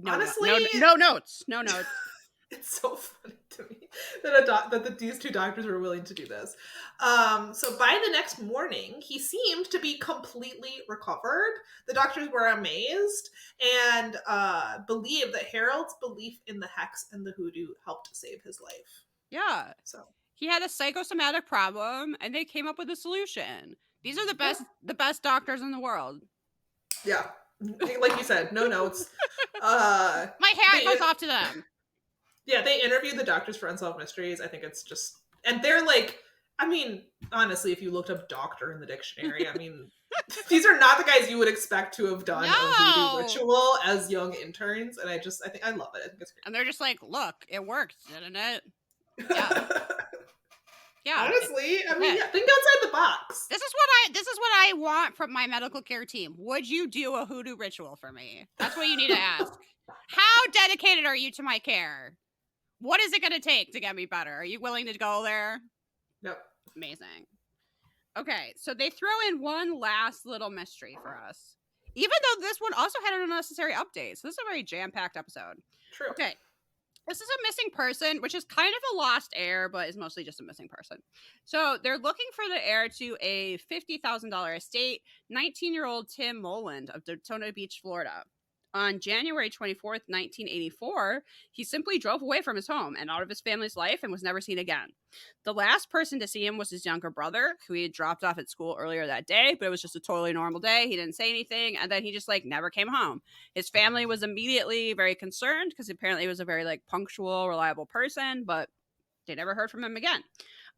Honestly, no notes. No notes. It's so funny to me that these two doctors were willing to do this. So by the next morning, he seemed to be completely recovered. The doctors were amazed and believed that Harold's belief in the hex and the hoodoo helped save his life. Yeah. So he had a psychosomatic problem, and they came up with a solution. These are the best doctors in the world. Yeah, like you said, no notes. My hat goes off to them. Yeah, they interviewed the doctors for Unsolved Mysteries. I think it's just, and they're like, I mean, honestly, if you looked up doctor in the dictionary, I mean, these are not the guys you would expect to have done a voodoo ritual as young interns. And I think I love it. I think it's great. And they're just like, look, it worked, didn't it? Yeah. Yeah. Honestly, I mean, yeah, think outside the box. This is what I want from my medical care team. Would you do a hoodoo ritual for me? That's what you need to ask. How dedicated are you to my care? What is it going to take to get me better? Are you willing to go there? Yep. Amazing. Okay, so they throw in one last little mystery for us. Even though this one also had an unnecessary update. So this is a very jam-packed episode. True. Okay. This is a missing person, which is kind of a lost heir, but is mostly just a missing person. So they're looking for the heir to a $50,000 estate, 19-year-old Tim Moland of Daytona Beach, Florida. On January 24th, 1984, he simply drove away from his home and out of his family's life and was never seen again. The last person to see him was his younger brother, who he had dropped off at school earlier that day, but it was just a totally normal day. He didn't say anything, and then he just, never came home. His family was immediately very concerned because apparently he was a very, punctual, reliable person, but they never heard from him again.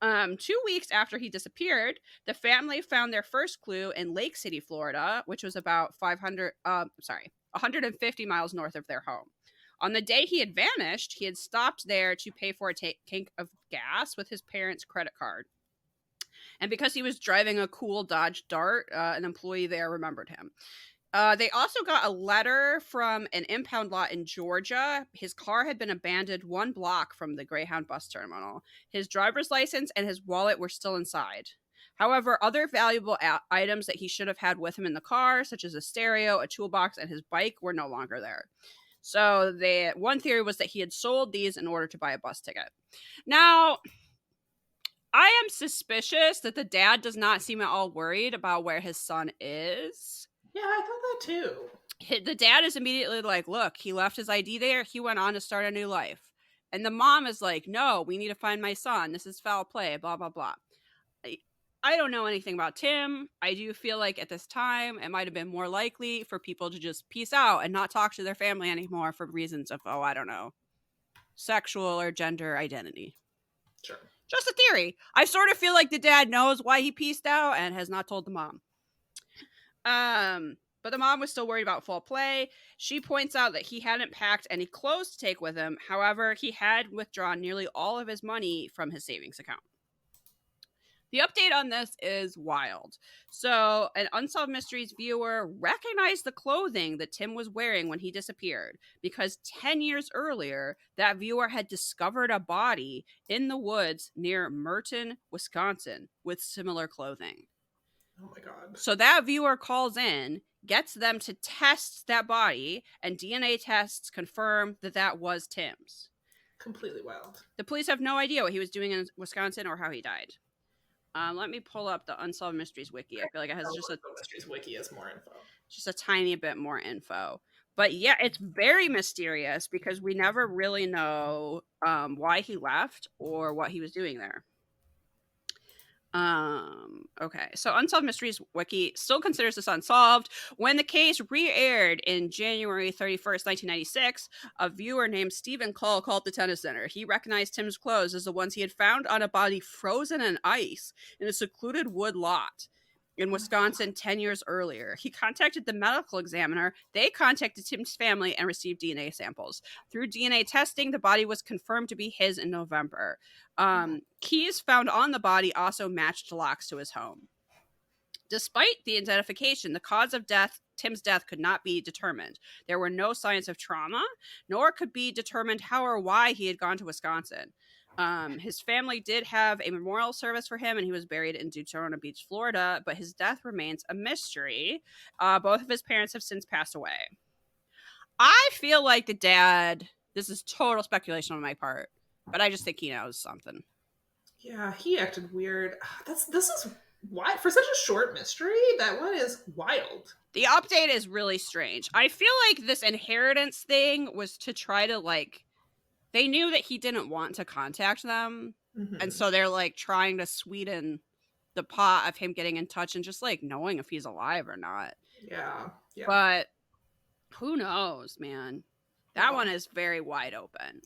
2 weeks after he disappeared, the family found their first clue in Lake City, Florida, which was about 150 miles north of their home. On the day he had vanished, he had stopped there to pay for a tank of gas with his parents' credit card. And because he was driving a cool Dodge Dart, an employee there remembered him. They also got a letter from an impound lot in Georgia. His car had been abandoned 1 block from the Greyhound bus terminal. His driver's license and his wallet were still inside. However, other valuable items that he should have had with him in the car, such as a stereo, a toolbox, and his bike, were no longer there. So one theory was that he had sold these in order to buy a bus ticket. Now, I am suspicious that the dad does not seem at all worried about where his son is. Yeah, I thought that too. The dad is immediately like, look, he left his ID there. He went on to start a new life. And the mom is like, no, we need to find my son. This is foul play, blah, blah, blah. I don't know anything about Tim. I do feel like at this time, it might have been more likely for people to just peace out and not talk to their family anymore for reasons of, I don't know, sexual or gender identity. Sure. Just a theory. I sort of feel like the dad knows why he peaced out and has not told the mom. But the mom was still worried about foul play. She points out that he hadn't packed any clothes to take with him. However, he had withdrawn nearly all of his money from his savings account. The update on this is wild. So, an Unsolved Mysteries viewer recognized the clothing that Tim was wearing when he disappeared because 10 years earlier, that viewer had discovered a body in the woods near Merton, Wisconsin, with similar clothing. Oh my God. So that viewer calls in, gets them to test that body, and DNA tests confirm that that was Tim's. Completely wild. The police have no idea what he was doing in Wisconsin or how he died. Let me pull up the Unsolved Mysteries wiki. I feel like it has just Unsolved Mysteries wiki has more info. Just a tiny bit more info. But yeah, it's very mysterious because we never really know why he left or what he was doing there. Okay, so Unsolved Mysteries wiki still considers this unsolved. When the case re-aired in January 31st, 1996, a viewer named Stephen Call called the tennis center. He recognized Tim's clothes as the ones he had found on a body frozen in ice in a secluded wood lot in Wisconsin 10 years earlier. He contacted the medical examiner. They contacted Tim's family and received DNA samples. Through DNA testing, the body was confirmed to be his in November. Keys found on the body also matched locks to his home. Despite the identification, the cause of death, Tim's death, could not be determined. There were no signs of trauma, nor could be determined how or why he had gone to Wisconsin. His family did have a memorial service for him, and he was buried in Daytona Beach, Florida, but his death remains a mystery. Both of his parents have since passed away. I feel like the dad, this is total speculation on my part, but I just think he knows something. Yeah, he acted weird. This is why for such a short mystery, that one is wild. The update is really strange. I feel like this inheritance thing was to try to they knew that he didn't want to contact them. Mm-hmm. And so they're trying to sweeten the pot of him getting in touch and just knowing if he's alive or not. Yeah. But who knows, man? That one is very wide open.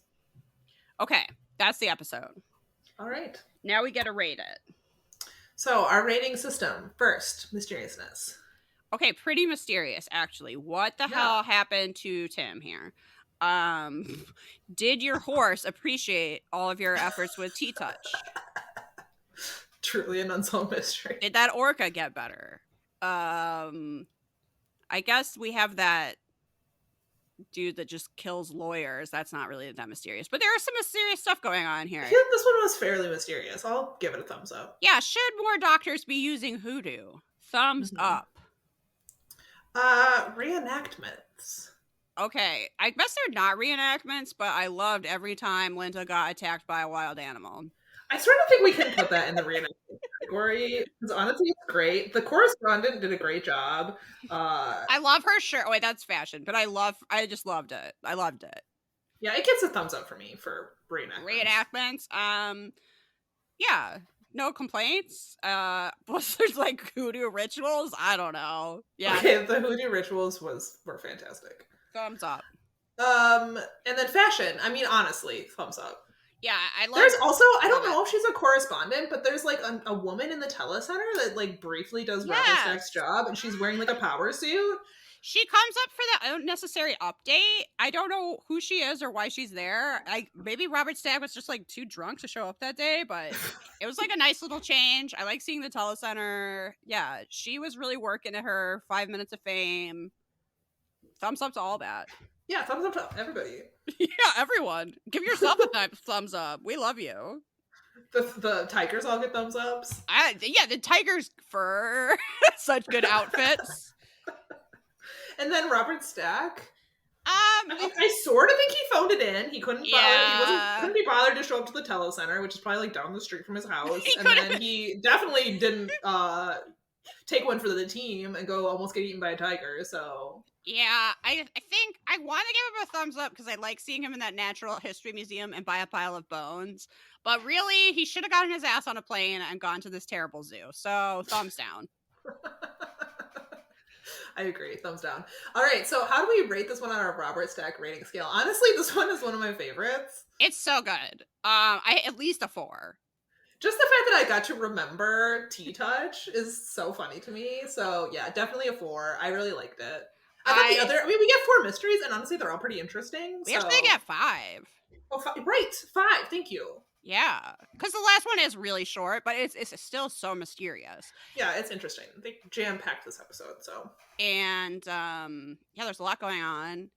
Okay, that's the episode. All right. Now we get to rate it. So our rating system, first, mysteriousness. Okay, pretty mysterious, actually. What the hell happened to Tim here? Did your horse appreciate all of your efforts with T-Touch? Truly an unsolved mystery. Did that orca get better? I guess we have that dude that just kills lawyers. That's not really that mysterious, but there is some mysterious stuff going on here. I feel like this one was fairly mysterious. I'll give it a thumbs up. Yeah, should more doctors be using hoodoo? Thumbs up. Reenactments. Okay, I guess they're not reenactments, but I loved every time Linda got attacked by a wild animal. I sort of think we can put that in the reenactment category because honestly, it's great. The correspondent did a great job. I love her shirt. Wait, that's fashion, but I just loved it. I loved it. Yeah, it gets a thumbs up for me for reenactments. Yeah, no complaints. Plus there's hoodoo rituals. I don't know. Yeah. Okay, the hoodoo rituals were fantastic. Thumbs up. And then fashion. I mean, honestly, thumbs up. Yeah, I love. There's also, I don't know if she's a correspondent, but there's a woman in the telecenter that briefly does Robert Stack's job, and she's wearing a power suit. She comes up for the unnecessary update. I don't know who she is or why she's there. Maybe Robert Stack was just too drunk to show up that day, but it was a nice little change. I like seeing the telecenter. Yeah, she was really working at her 5 minutes of fame. Thumbs up to all that. Yeah, thumbs up to everybody. Yeah, everyone. Give yourself a thumbs up. We love you. The tigers all get thumbs ups. Yeah, the tigers for such good outfits. And then Robert Stack. I sort of think he phoned it in. He couldn't couldn't be bothered to show up to the telecenter, which is probably down the street from his house. Then he definitely didn't take one for the team and go almost get eaten by a tiger. So yeah, I think I want to give him a thumbs up because I like seeing him in that natural history museum and buy a pile of bones. But really, he should have gotten his ass on a plane and gone to this terrible zoo. So thumbs down. I agree. Thumbs down. All right. So how do we rate this one on our Robert Stack rating scale? Honestly, this one is one of my favorites. It's so good. I at least a 4. just the fact that I got to remember T-Touch is so funny to me. So yeah, definitely a 4. I really liked it. I thought the other, I mean, we get 4 mysteries, and honestly, they're all pretty interesting. We So actually get 5. oh, right, 5. Thank you. Yeah, because the last one is really short, but it's still so mysterious. Yeah, it's interesting. They jam-packed this episode, so. And yeah, there's a lot going on.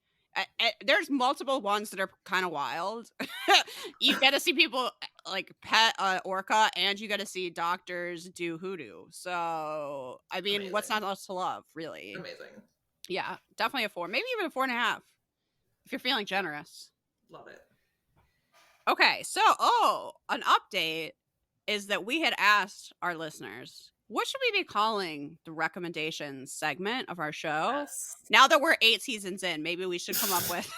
There's multiple ones that are kind of wild. You get to see people like pet orca, and you get to see doctors do hoodoo. So I mean, Amazing. what's not else to love, really? Amazing. Yeah, definitely a 4, maybe even a 4.5 if you're feeling generous. Love it. Okay, so an update is that we had asked our listeners, what should we be calling the recommendations segment of our show? Yes. Now that we're 8 seasons in, maybe we should come up with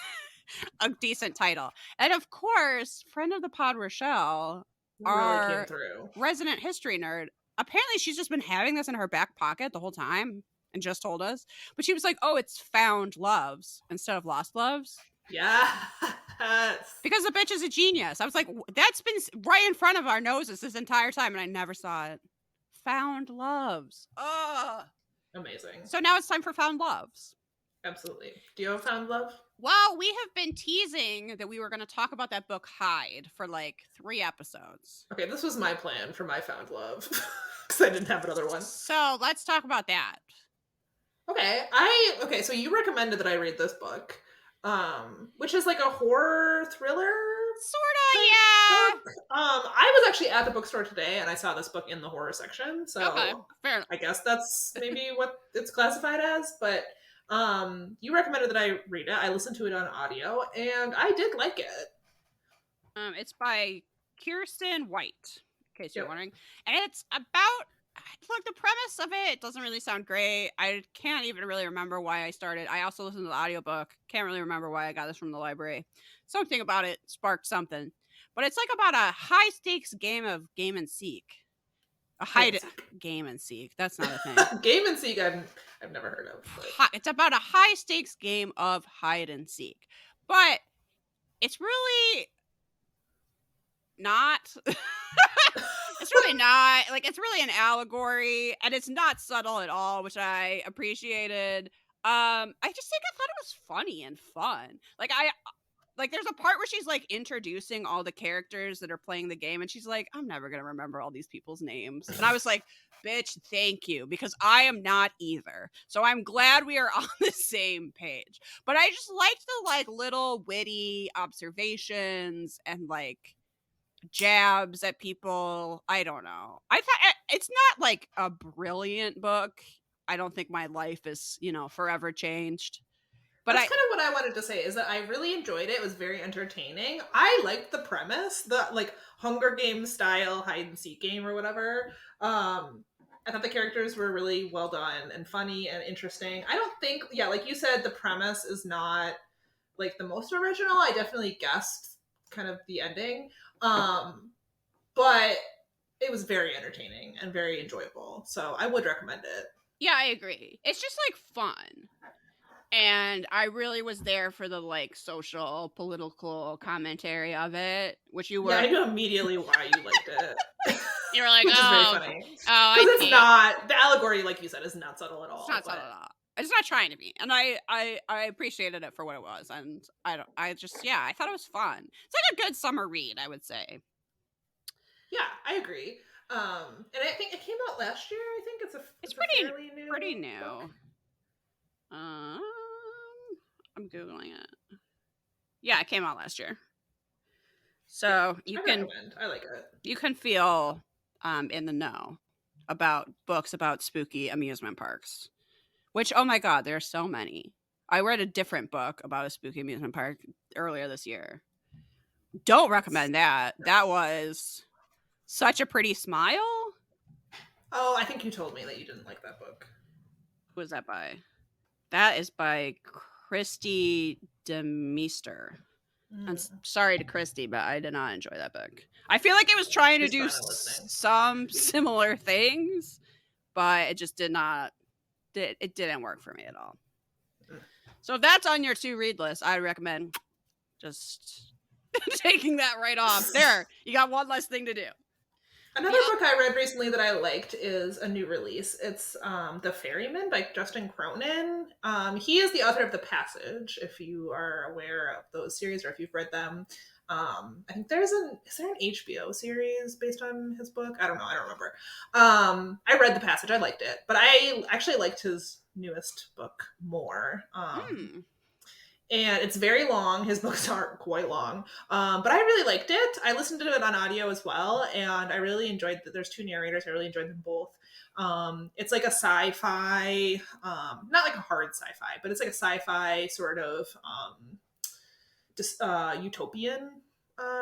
a decent title. And of course, friend of the pod, Rochelle, Really came through. resident history nerd, apparently she's just been having this in her back pocket the whole time and just told us. But she was like, oh, it's found loves instead of lost loves. Yes. Because the bitch is a genius. I was like, that's been right in front of our noses this entire time, and I never saw it. Found loves. Ugh. Amazing. So now it's time for found loves. Absolutely. Do you have found love? Well, we have been teasing that we were going to talk about that book Hide for like 3 episodes. Okay, this was my plan for my found love. Because I didn't have another one. So let's talk about that. Okay, so you recommended that I read this book. Which is like a horror thriller. Sorta, yeah. Book. I was actually at the bookstore today and I saw this book in the horror section. So Okay, fair enough. I guess that's maybe what it's classified as. But you recommended that I read it. I listened to it on audio and I did like it. It's by Kirsten White, in case you're Yep. wondering. And it's about, look, the premise of it doesn't really sound great. I can't even really remember why I started. I also listened to the audiobook. Can't really remember why I got this from the library. Something about it sparked something. But it's like about a high stakes game of game and seek. A hide game and seek. That's not a thing. Game and seek I've never heard of. But. It's about a high stakes game of hide and seek. But it's really not. It's really not. Like, it's really an allegory, and it's not subtle at all, which I appreciated. I just think I thought it was funny and fun. Like, there's a part where she's like introducing all the characters that are playing the game, and she's like, I'm never gonna remember all these people's names. And I was like, bitch, thank you, because I am not either. So I'm glad we are on the same page. But I just liked the like little witty observations and like jabs at people. I don't know. I thought it's not like a brilliant book. I don't think my life is, forever changed. But that's kind of what I wanted to say, is that I really enjoyed it. It was very entertaining. I liked the premise, the like Hunger Games style hide and seek game or whatever. I thought the characters were really well done and funny and interesting. I don't think, like you said, the premise is not like the most original. I definitely guessed kind of the ending. But it was very entertaining and very enjoyable. So I would recommend it. Yeah, I agree. It's just like fun. And I really was there for the like social, political commentary of it, which you were. Yeah, I knew immediately why you liked it. You were like, which is very funny. Because it's not, the allegory, like you said, is not subtle at all. It's not subtle at all. It's not trying to be. And I appreciated it for what it was. And I thought it was fun. It's like a good summer read, I would say. Yeah, I agree. And I think it came out last year. I think it's pretty new. Book. I'm Googling it. Yeah, it came out last year. So I like it. You can feel in the know about books about spooky amusement parks. Which, oh my god, there are so many. I read a different book about a spooky amusement park earlier this year. Don't recommend that. That was Such a Pretty Smile. Oh, I think you told me that you didn't like that book. Who is that by? That is by Christy DeMeester. I'm sorry to Christy, but I did not enjoy that book. I feel like it was trying to do some similar things, but it just did not. It didn't work for me at all. So if that's on your to read list, I recommend just taking that right off. There, you got one less thing to do. Another book I read recently that I liked is a new release. It's The Ferryman by Justin Cronin. He is the author of The Passage, if you are aware of those series or if you've read them. I think is there an HBO series based on his book? I don't know. I don't remember. I read The Passage. I liked it, but I actually liked his newest book more. And it's very long. His books are quite long, but I really liked it. I listened to it on audio as well, and I really enjoyed that. There's two narrators. I really enjoyed them both. It's like a sci-fi, not like a hard sci-fi, but it's like a sci-fi sort of utopian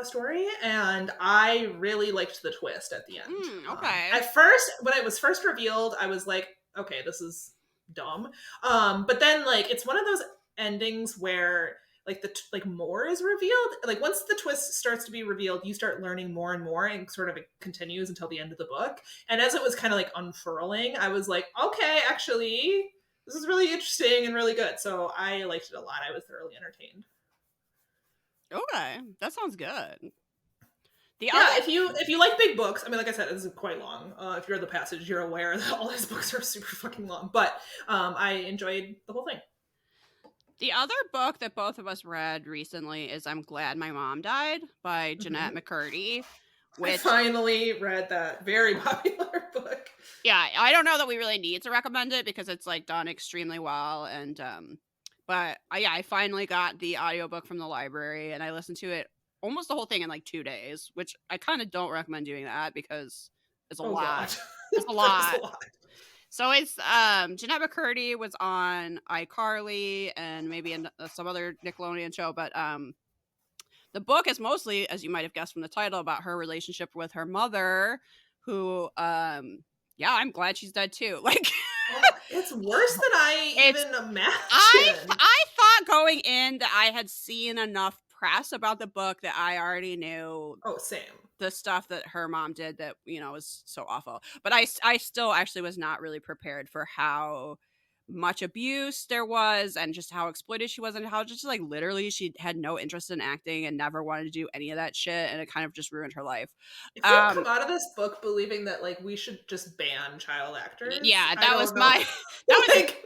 story, and I really liked the twist at the end. Okay. At first, when it was first revealed, I was like, okay, this is dumb. But then, like, it's one of those endings where like more is revealed. Like once the twist starts to be revealed, you start learning more and more, and sort of it continues until the end of the book. And as it was kind of like unfurling, I was like, okay, actually, this is really interesting and really good. So I liked it a lot. I was thoroughly entertained. Okay, that sounds good. If you like big books, I mean, like I said, this is quite long. If you're The Passage, you're aware that all his books are super fucking long. But I enjoyed the whole thing. The other book that both of us read recently is I'm Glad My Mom Died by Jeanette McCurdy. Which I finally read that very popular book. Yeah, I don't know that we really need to recommend it because it's like done extremely well. And but I finally got the audiobook from the library and I listened to it almost the whole thing in like 2 days, which I kind of don't recommend doing that because it's a lot. It's a lot. So it's Jeanette McCurdy was on iCarly and maybe in some other Nickelodeon show, but the book is mostly, as you might have guessed from the title, about her relationship with her mother, who I'm glad she's dead too. Like it's worse than I even imagined. I thought going in that I had seen enough press about the book that I already knew. Oh, same. The stuff that her mom did that, was so awful. But I still actually was not really prepared for how much abuse there was and just how exploited she was and how just like literally she had no interest in acting and never wanted to do any of that shit, and it kind of just ruined her life. If you come out of this book believing that like we should just ban child actors, that was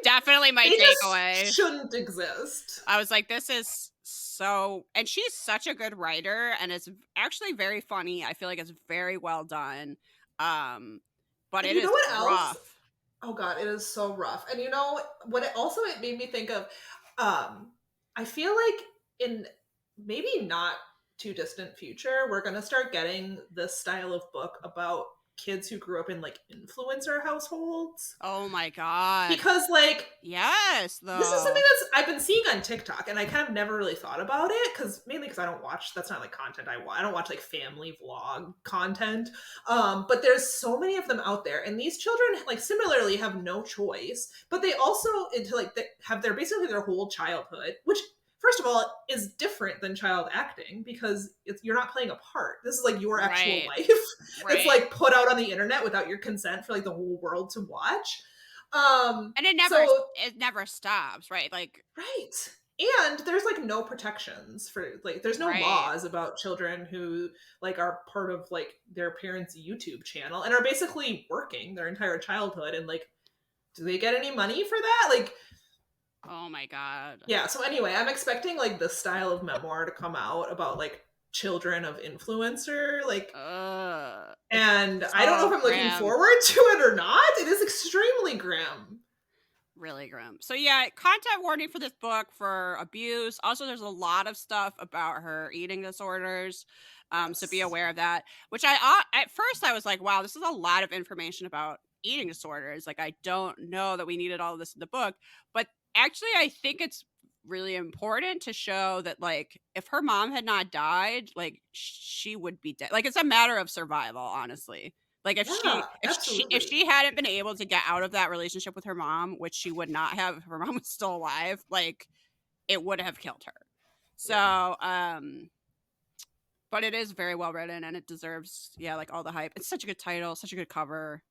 definitely my takeaway. Shouldn't exist. I was like, this is so, and she's such a good writer and it's actually very funny. I feel like it's very well done. But it is rough. Oh god, it is so rough. And you know what? It made me think of. I feel like in maybe not too distant future, we're gonna start getting this style of book about kids who grew up in like influencer households. Oh my god. Because like yes, though. This is something I've been seeing on TikTok and I kind of never really thought about it mainly because I don't watch, that's not like content I don't watch like family vlog content. But there's so many of them out there and these children like similarly have no choice, but they also have basically their whole childhood, which first of all, is different than child acting because you're not playing a part. This is like your actual life. Right. It's like put out on the internet without your consent for like the whole world to watch. And it never stops, right? Like right. And there's like no protections for like there's no laws about children who like are part of like their parents' YouTube channel and are basically working their entire childhood and like do they get any money for that? Like oh my god. Yeah, so anyway, I'm expecting like this style of memoir to come out about like children of influencer, like and I don't know if I'm looking forward to it or not. It is extremely grim. Really grim. So yeah, content warning for this book for abuse. Also, there's a lot of stuff about her eating disorders. So be aware of that. Which at first I was like, wow, this is a lot of information about eating disorders. Like I don't know that we needed all of this in the book, but actually, I think it's really important to show that, like, if her mom had not died, like, she would be dead. Like, it's a matter of survival, honestly. Like, if she hadn't been able to get out of that relationship with her mom, which she would not have if her mom was still alive, like, it would have killed her. So, but it is very well written, and it deserves, like, all the hype. It's such a good title, such a good cover.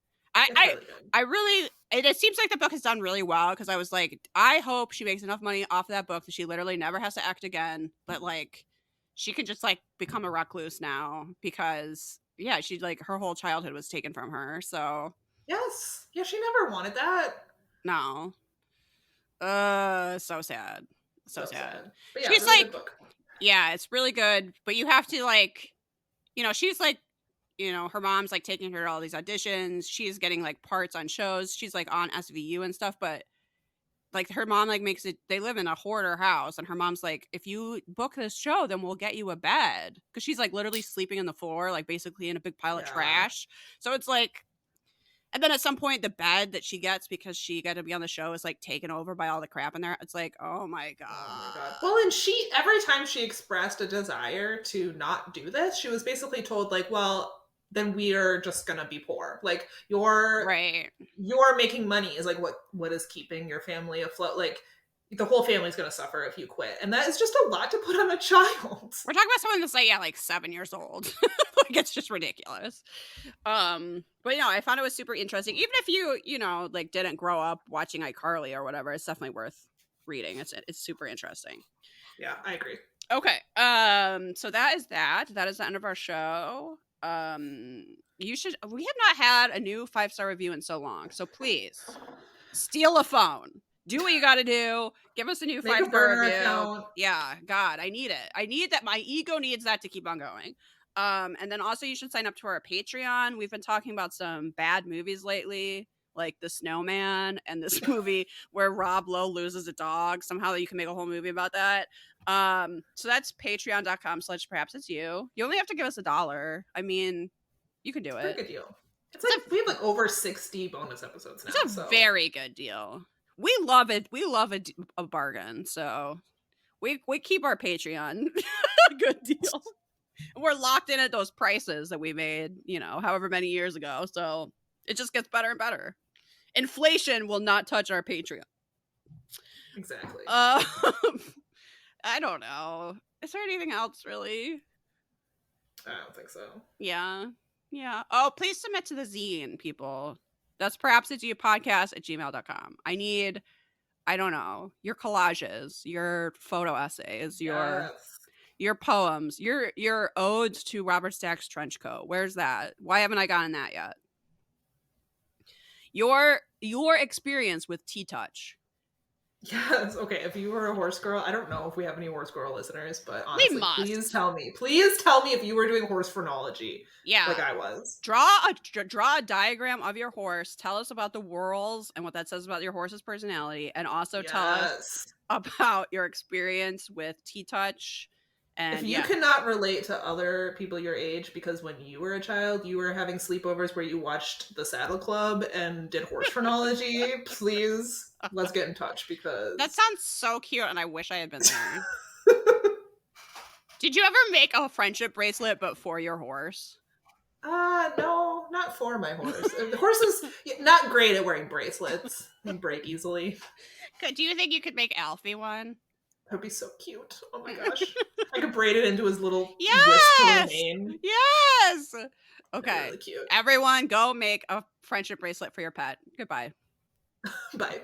It seems like the book has done really well because I was like, I hope she makes enough money off of that book that she literally never has to act again. But like, she can just like become a recluse now because yeah, she like her whole childhood was taken from her. So Yes. Yeah, she never wanted that. no, so sad, so So sad. sad. But yeah, She's really like, good book. yeah, it's really good, but you have to like, she's like, her mom's like taking her to all these auditions. She's getting like parts on shows. She's like on SVU and stuff, but like her mom like makes it, they live in a hoarder house, and her mom's like, if you book this show, then we'll get you a bed, because she's like literally sleeping on the floor, like basically in a big pile of Yeah. trash. So it's like, and then at some point the bed that she gets because she got to be on the show is like taken over by all the crap in there. It's like, oh my god. Oh my god. Well, and she, every time she expressed a desire to not do this, she was basically told like, well, then we're just gonna be poor. Like Right. you're making money is like what is keeping your family afloat. Like the whole family's gonna suffer if you quit. And that is just a lot to put on a child. We're talking about someone that's like 7 years old. Like it's just ridiculous. But I found it was super interesting. Even if you like didn't grow up watching iCarly or whatever, it's definitely worth reading. It's super interesting. Yeah, I agree. Okay. So that is the end of our show. We have not had a new 5-star review in so long. So please steal a phone. Do what you got to do. Give us a new 5-star review. Account. Yeah, God, I need it. I need that. My ego needs that to keep on going. And then also you should sign up to our Patreon. We've been talking about some bad movies lately, like The Snowman and this movie where Rob Lowe loses a dog. Somehow you can make a whole movie about that. So that's patreon.com/perhaps it's you. You only have to give us $1. I mean, you can do it. Pretty good deal. It's like we have like over 60 bonus episodes now. It's a very good deal. We love it. We love a bargain. So we keep our Patreon a good deal. We're locked in at those prices that we made, however many years ago. So it just gets better and better. Inflation will not touch our Patreon. Exactly. I don't know. Is there anything else really? I don't think so. Yeah. Oh, please submit to the zine, people. That's perhaps it's you podcast@gmail.com. I don't know, your collages, your photo essays, your poems, your odes to Robert Stack's trench coat. Where's that? Why haven't I gotten that yet? Your experience with T-Touch. Yes. Okay. If you were a horse girl, I don't know if we have any horse girl listeners, but honestly, please tell me. Please tell me if you were doing horse phrenology. Yeah. Like I was. Draw a diagram of your horse. Tell us about the whorls and what that says about your horse's personality, and also tell us about your experience with T-Touch. And if you cannot relate to other people your age because when you were a child, you were having sleepovers where you watched The Saddle Club and did horse phrenology, please let's get in touch because that sounds so cute and I wish I had been there. Did you ever make a friendship bracelet but for your horse? No, not for my horse. The horse is not great at wearing bracelets. They break easily. Do you think you could make Alfie one? That would be so cute. Oh my gosh. I could braid it into his little yes! mane. Yes! Okay. Really cute. Everyone go make a friendship bracelet for your pet. Goodbye. Bye.